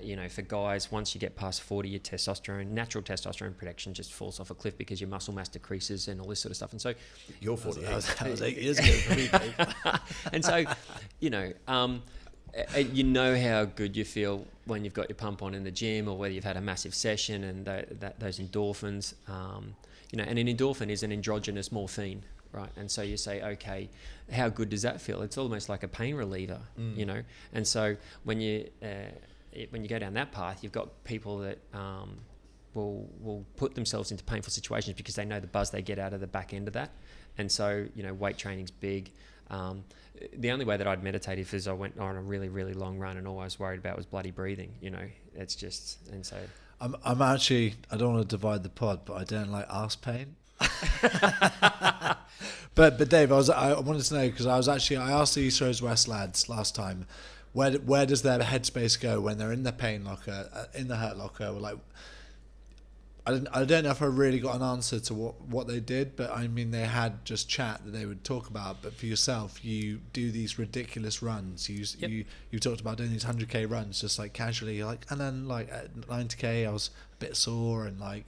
you know, for guys, once you get past 40, your natural testosterone production just falls off a cliff because your muscle mass decreases and all this sort of stuff. And so you're 48. That was 8 years ago for me, Dave. And so, you know how good you feel when you've got your pump on in the gym, or whether you've had a massive session, and those endorphins. You know, and an endorphin is an endogenous morphine, right? And so you say, okay, how good does that feel? It's almost like a pain reliever, you know. And so when you go down that path, you've got people that will put themselves into painful situations because they know the buzz they get out of the back end of that. And so, you know, weight training's big. The only way that I'd meditate is I went on a really, really long run, and all I was worried about was bloody breathing, you know. It's just, and so... I'm actually, I don't want to divide the pod, but I don't like arse pain. but Dave, I wanted to know, because I asked the East Rose West lads last time, where does their headspace go when they're in the pain locker, in the hurt locker? Like, I don't know if I really got an answer to what they did, but I mean, they had just chat that they would talk about. But for yourself, you do these ridiculous runs. You talked about doing these 100k runs just like casually, like, and then like at 90k, I was a bit sore, and like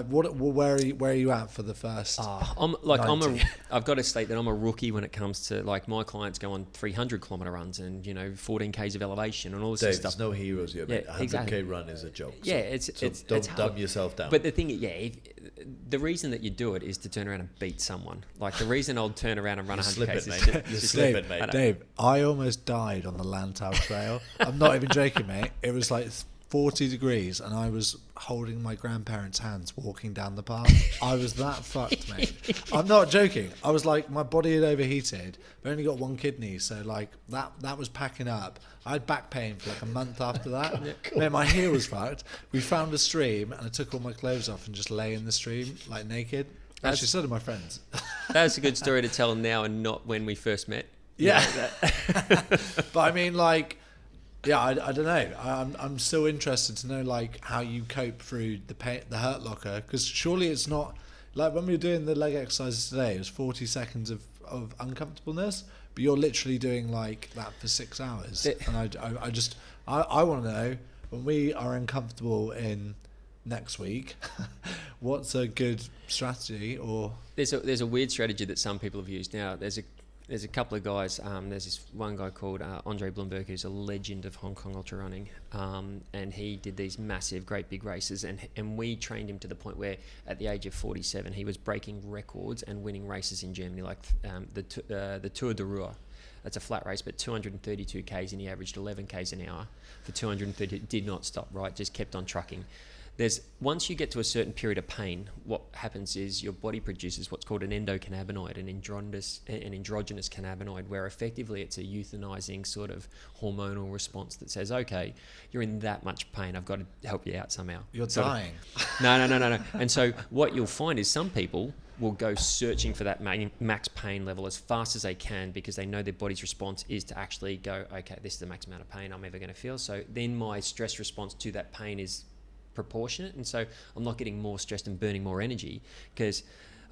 where are you at for the first? I've got to state that I'm a rookie when it comes to, like, my clients go on 300 kilometer runs and, you know, 14 k's of elevation and all this stuff. There's no heroes here. Yeah, 100k exactly. Run is a joke. Yeah, so don't dumb yourself down. But the thing, the reason that you do it is to turn around and beat someone. Like, the reason I'll turn around and run 100 k's is you're slipping, mate. Dave, I almost died on the Lantau Trail. I'm not even joking, mate. It was like 40 degrees, and I was holding my grandparents' hands walking down the path. I was that fucked, mate. I'm not joking. I was like, my body had overheated. I've only got one kidney, so like that was packing up. I had back pain for like a month after that. Mate, my hair was fucked. We found a stream, and I took all my clothes off and just lay in the stream like naked. Actually, so did my friends. That's a good story to tell now, and not when we first met. Yeah. But I mean, like, yeah, I don't know. I'm still interested to know, like, how you cope through the hurt locker, because surely it's not like when we were doing the leg exercises today. It was 40 seconds of uncomfortableness, but you're literally doing like that for 6 hours. And I want to know, when we are uncomfortable in next week, what's a good strategy? Or there's a weird strategy that some people have used. Now there's a couple of guys. There's this one guy called Andre Blumberg, who's a legend of Hong Kong ultra running, and he did these massive, great big races, and we trained him to the point where at the age of 47, he was breaking records and winning races in Germany, like the Tour de Ruhr. That's a flat race, but 232 k's, and he averaged 11 k's an hour for 230. Did not stop, right? Just kept on trucking. Once you get to a certain period of pain, what happens is your body produces what's called an endocannabinoid, an androgenous cannabinoid, where effectively it's a euthanizing sort of hormonal response that says, okay, you're in that much pain, I've got to help you out somehow. You're dying. No. And so what you'll find is some people will go searching for that max pain level as fast as they can, because they know their body's response is to actually go, okay, this is the max amount of pain I'm ever going to feel. So then my stress response to that pain is proportionate, and so I'm not getting more stressed and burning more energy because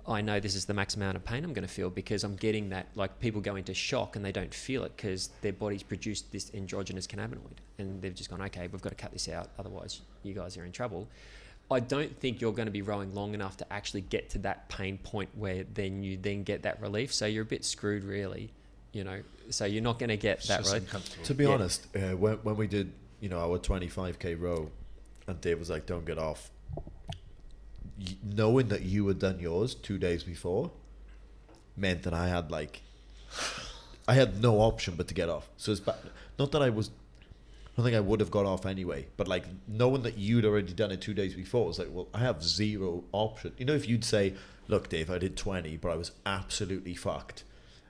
I know this is the max amount of pain I'm going to feel, because I'm getting that, like people go into shock and they don't feel it because their body's produced this endogenous cannabinoid and they've just gone, okay, we've got to cut this out, otherwise you guys are in trouble. I don't think you're going to be rowing long enough to actually get to that pain point where then you then get that relief. So you're a bit screwed, really, you know. So you're not going to get that relief. To be honest, when we did, you know, our 25k row, and Dave was like, "Don't get off," knowing that you had done yours 2 days before meant that I had no option but to get off. So it's not that I don't think I would have got off anyway, but like knowing that you'd already done it 2 days before, it's like, well, I have zero option. You know, if you'd say, look, Dave, I did 20, but I was absolutely fucked,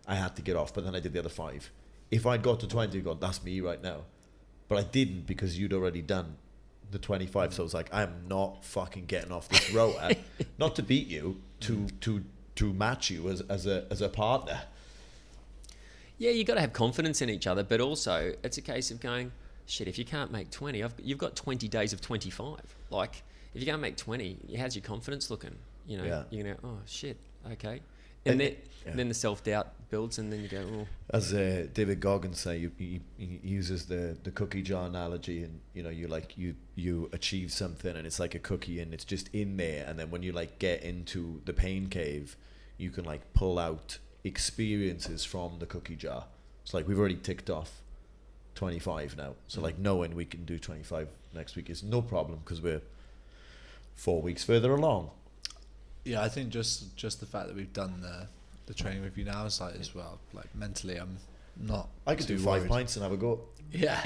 I had to get off, but then I did the other 5. If I'd got to 20, I'd gone, that's me right now. But I didn't, because you'd already done the 25. So I was like, I'm not fucking getting off this rower, not to beat you, to match you as a partner. Yeah, you got to have confidence in each other, but also it's a case of going, shit, if you can't make 20, you've got 20 days of 25. Like, if you can't make 20, how's your confidence looking? You know, you're going to, oh, shit, okay. And then the self-doubt builds, and then you go, oh. As David Goggins say, he uses the cookie jar analogy, and, you know, you achieve something, and it's like a cookie, and it's just in there, and then when you, like, get into the pain cave, you can, like, pull out experiences from the cookie jar. It's like, we've already ticked off 25 now, so like knowing we can do 25 next week is no problem because we're 4 weeks further along. Yeah, I think just the fact that we've done the training with you now is like, as well, like mentally I'm not I could do 5 pints and have a go. Yeah.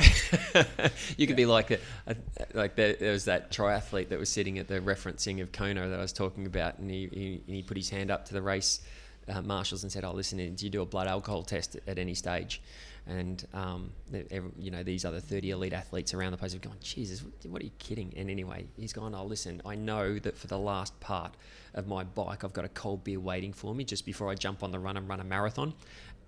You could be like there was that triathlete that was sitting at the referencing of Kona that I was talking about, and he put his hand up to the race marshals and said, oh, listen, do you do a blood alcohol test at any stage? And you know, these other 30 elite athletes around the place have gone, Jesus, what are you kidding? And anyway, he's gone, oh, listen, I know that for the last part of my bike, I've got a cold beer waiting for me just before I jump on the run and run a marathon,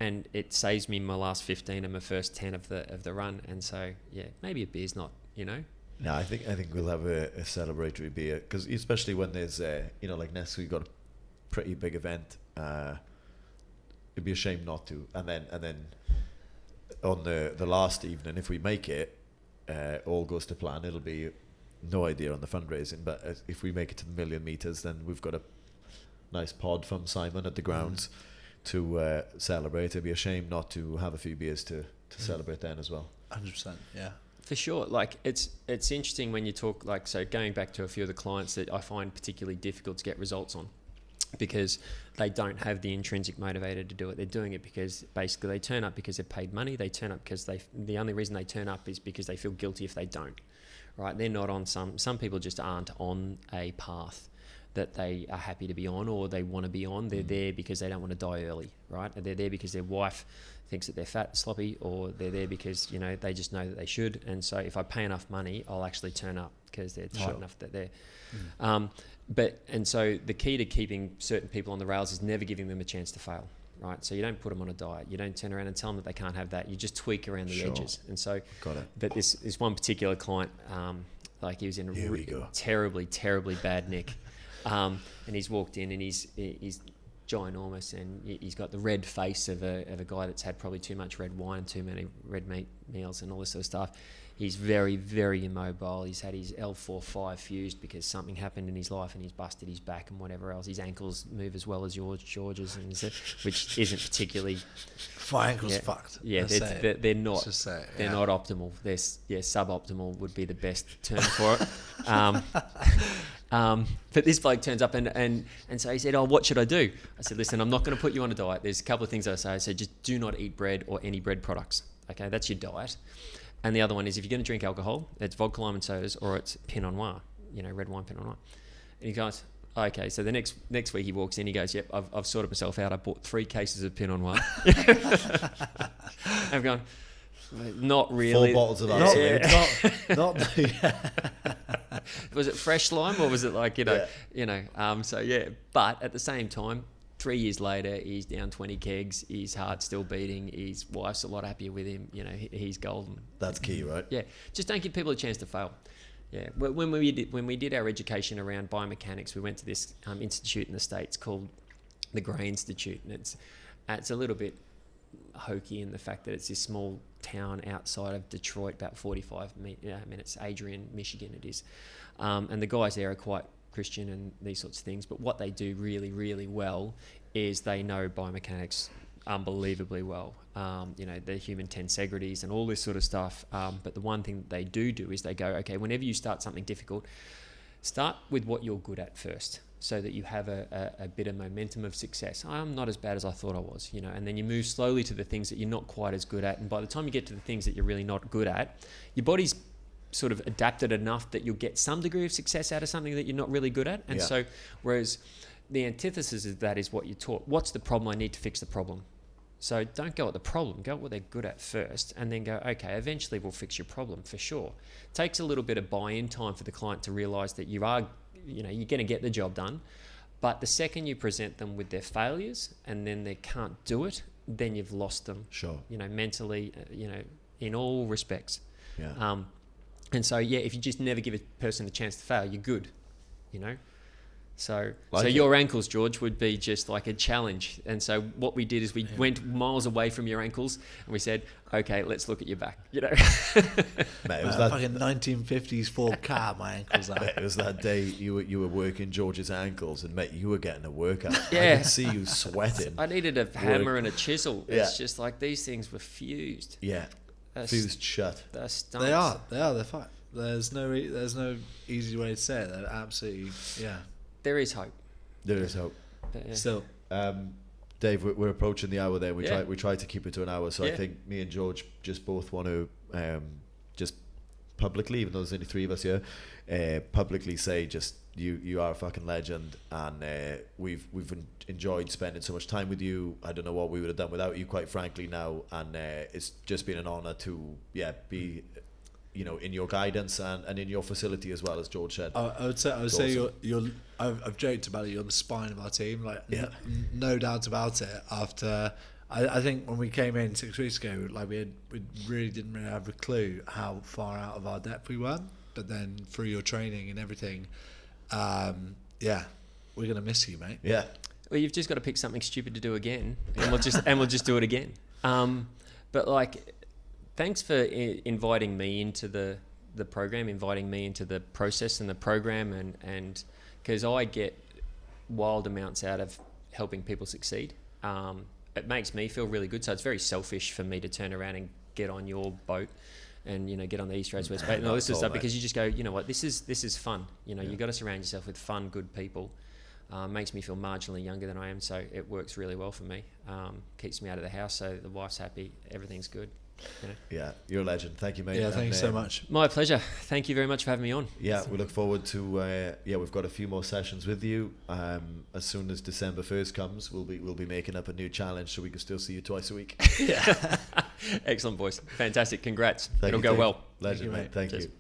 and it saves me my last 15 and my first 10 of the run. And so, yeah, maybe a beer's not, you know. No, I think we'll have a celebratory beer, because especially when there's you know, like next week we've got a pretty big event. It'd be a shame not to. And then on the last evening, if we make it, all goes to plan, it'll be no idea on the fundraising, but if we make it to the 1,000,000 meters, then we've got a nice pod from Simon at the grounds to celebrate. It'd be a shame not to have a few beers to celebrate then as well. 100%, yeah. For sure. Like, it's interesting when you talk, like, so going back to a few of the clients that I find particularly difficult to get results on, because they don't have the intrinsic motivator to do it. They're doing it because basically they turn up because they've paid money. They turn up because the only reason they turn up is because they feel guilty if they don't, right? They're not on some people just aren't on a path that they are happy to be on or they want to be on. They're there because they don't want to die early, right? They're there because their wife thinks that they're fat and sloppy, or they're there because, you know, they just know that they should. And so if I pay enough money, I'll actually turn up because they're tight enough that they're... And so the key to keeping certain people on the rails is never giving them a chance to fail, right? So you don't put them on a diet. You don't turn around and tell them that they can't have that. You just tweak around the edges. And so, but this one particular client, like he was in a terribly, terribly bad nick. And he's walked in and he's ginormous, and he's got the red face of a guy that's had probably too much red wine, too many red meat meals and all this sort of stuff. He's very, very immobile. He's had his L4-5 fused because something happened in his life and he's busted his back and whatever else. His ankles move as well as George's, which isn't particularly... My ankle's fucked. Yeah, they're not. They're not optimal. They're suboptimal would be the best term for it. But this bloke turns up and so he said, oh, what should I do? I said, listen, I'm not going to put you on a diet. There's a couple of things I say. I said, just do not eat bread or any bread products. Okay, that's your diet. And the other one is, if you're going to drink alcohol, it's vodka, lime and sodas, or it's Pinot Noir, you know, red wine, Pinot Noir. And he goes, okay. So the next week he walks in, he goes, yep, I've sorted myself out. I bought 3 cases of Pinot Noir. I'm going, not really. 4 bottles of that. Not was it fresh lime or was it like, so yeah. But at the same time, 3 years later, he's down 20 kegs. His heart's still beating. His wife's a lot happier with him. You know, he's golden. That's key, right? Yeah. Just don't give people a chance to fail. Yeah. Well, when we did our education around biomechanics, we went to this institute in the States called the Gray Institute, and it's a little bit hokey in the fact that it's this small town outside of Detroit, about 45 minutes, Adrian, Michigan it is. And the guys there are quite Christian and these sorts of things, but what they do really, really well is they know biomechanics unbelievably well. The human tensegrities and all this sort of stuff. But the one thing that they do is they go, okay, whenever you start something difficult, start with what you're good at first, so that you have a bit of momentum of success. I'm not as bad as I thought I was, and then you move slowly to the things that you're not quite as good at. And by the time you get to the things that you're really not good at, your body's sort of adapted enough that you'll get some degree of success out of something that you're not really good at. And so, whereas the antithesis of that is what you're taught. What's the problem? I need to fix the problem. So don't go at the problem, go at what they're good at first, and then go, okay, eventually we'll fix your problem for sure. It takes a little bit of buy-in time for the client to realize that you're going to get the job done. But the second you present them with their failures and then they can't do it, then you've lost them. Sure. Mentally, in all respects. Yeah. And so, if you just never give a person a chance to fail, you're good, So Like your ankles, George, would be just like a challenge. And so what we did is we went miles away from your ankles and we said, okay, let's look at your back, Mate, it was that fucking 1950s Ford car, my ankles are. It was that day you were working George's ankles, and mate, you were getting a workout. Yeah. I could see you sweating. I needed a hammer and a chisel. It's just like these things were fused. Yeah. They're Fused shut. They're stumps. They're fine. There's no easy way to say it. They're absolutely, There is hope. There is hope. But, yeah. Still. Dave, we're approaching the hour there. We try to keep it to an hour, so I Yeah. think me and George just both want to just publicly, even though there's only three of us here, publicly say just you are a fucking legend, and we've enjoyed spending so much time with you. I don't know what we would have done without you, quite frankly, now, and it's just been an honour to be in your guidance and in your facility as well, as George said. I would say awesome. you're I've joked about it, you're the spine of our team, no doubt about it. After I think when we came in 6 weeks ago, we really didn't really have a clue how far out of our depth we were, but then through your training and everything, we're gonna miss you, mate. Yeah. Well, you've just got to pick something stupid to do again, and we'll just do it again. But thanks for inviting me into the program, inviting me into the process and the program, and because I get wild amounts out of helping people succeed. It makes me feel really good. So it's very selfish for me to turn around and get on your boat and get on the East Roads West boat and all this sort of stuff, because you just go, what, this is fun. You got to surround yourself with fun, good people. Makes me feel marginally younger than I am, so it works really well for me. Keeps me out of the house, so the wife's happy, everything's good. Yeah, you're a legend. Thank you, mate. Yeah, thanks so much. My pleasure. Thank you very much for having me on. Yeah, we look forward to we've got a few more sessions with you. As soon as December 1st comes, we'll be making up a new challenge so we can still see you twice a week. Excellent, boys. Fantastic. Congrats. It'll go Dave. well. Legend, Thank you, mate. Thank Cheers. you.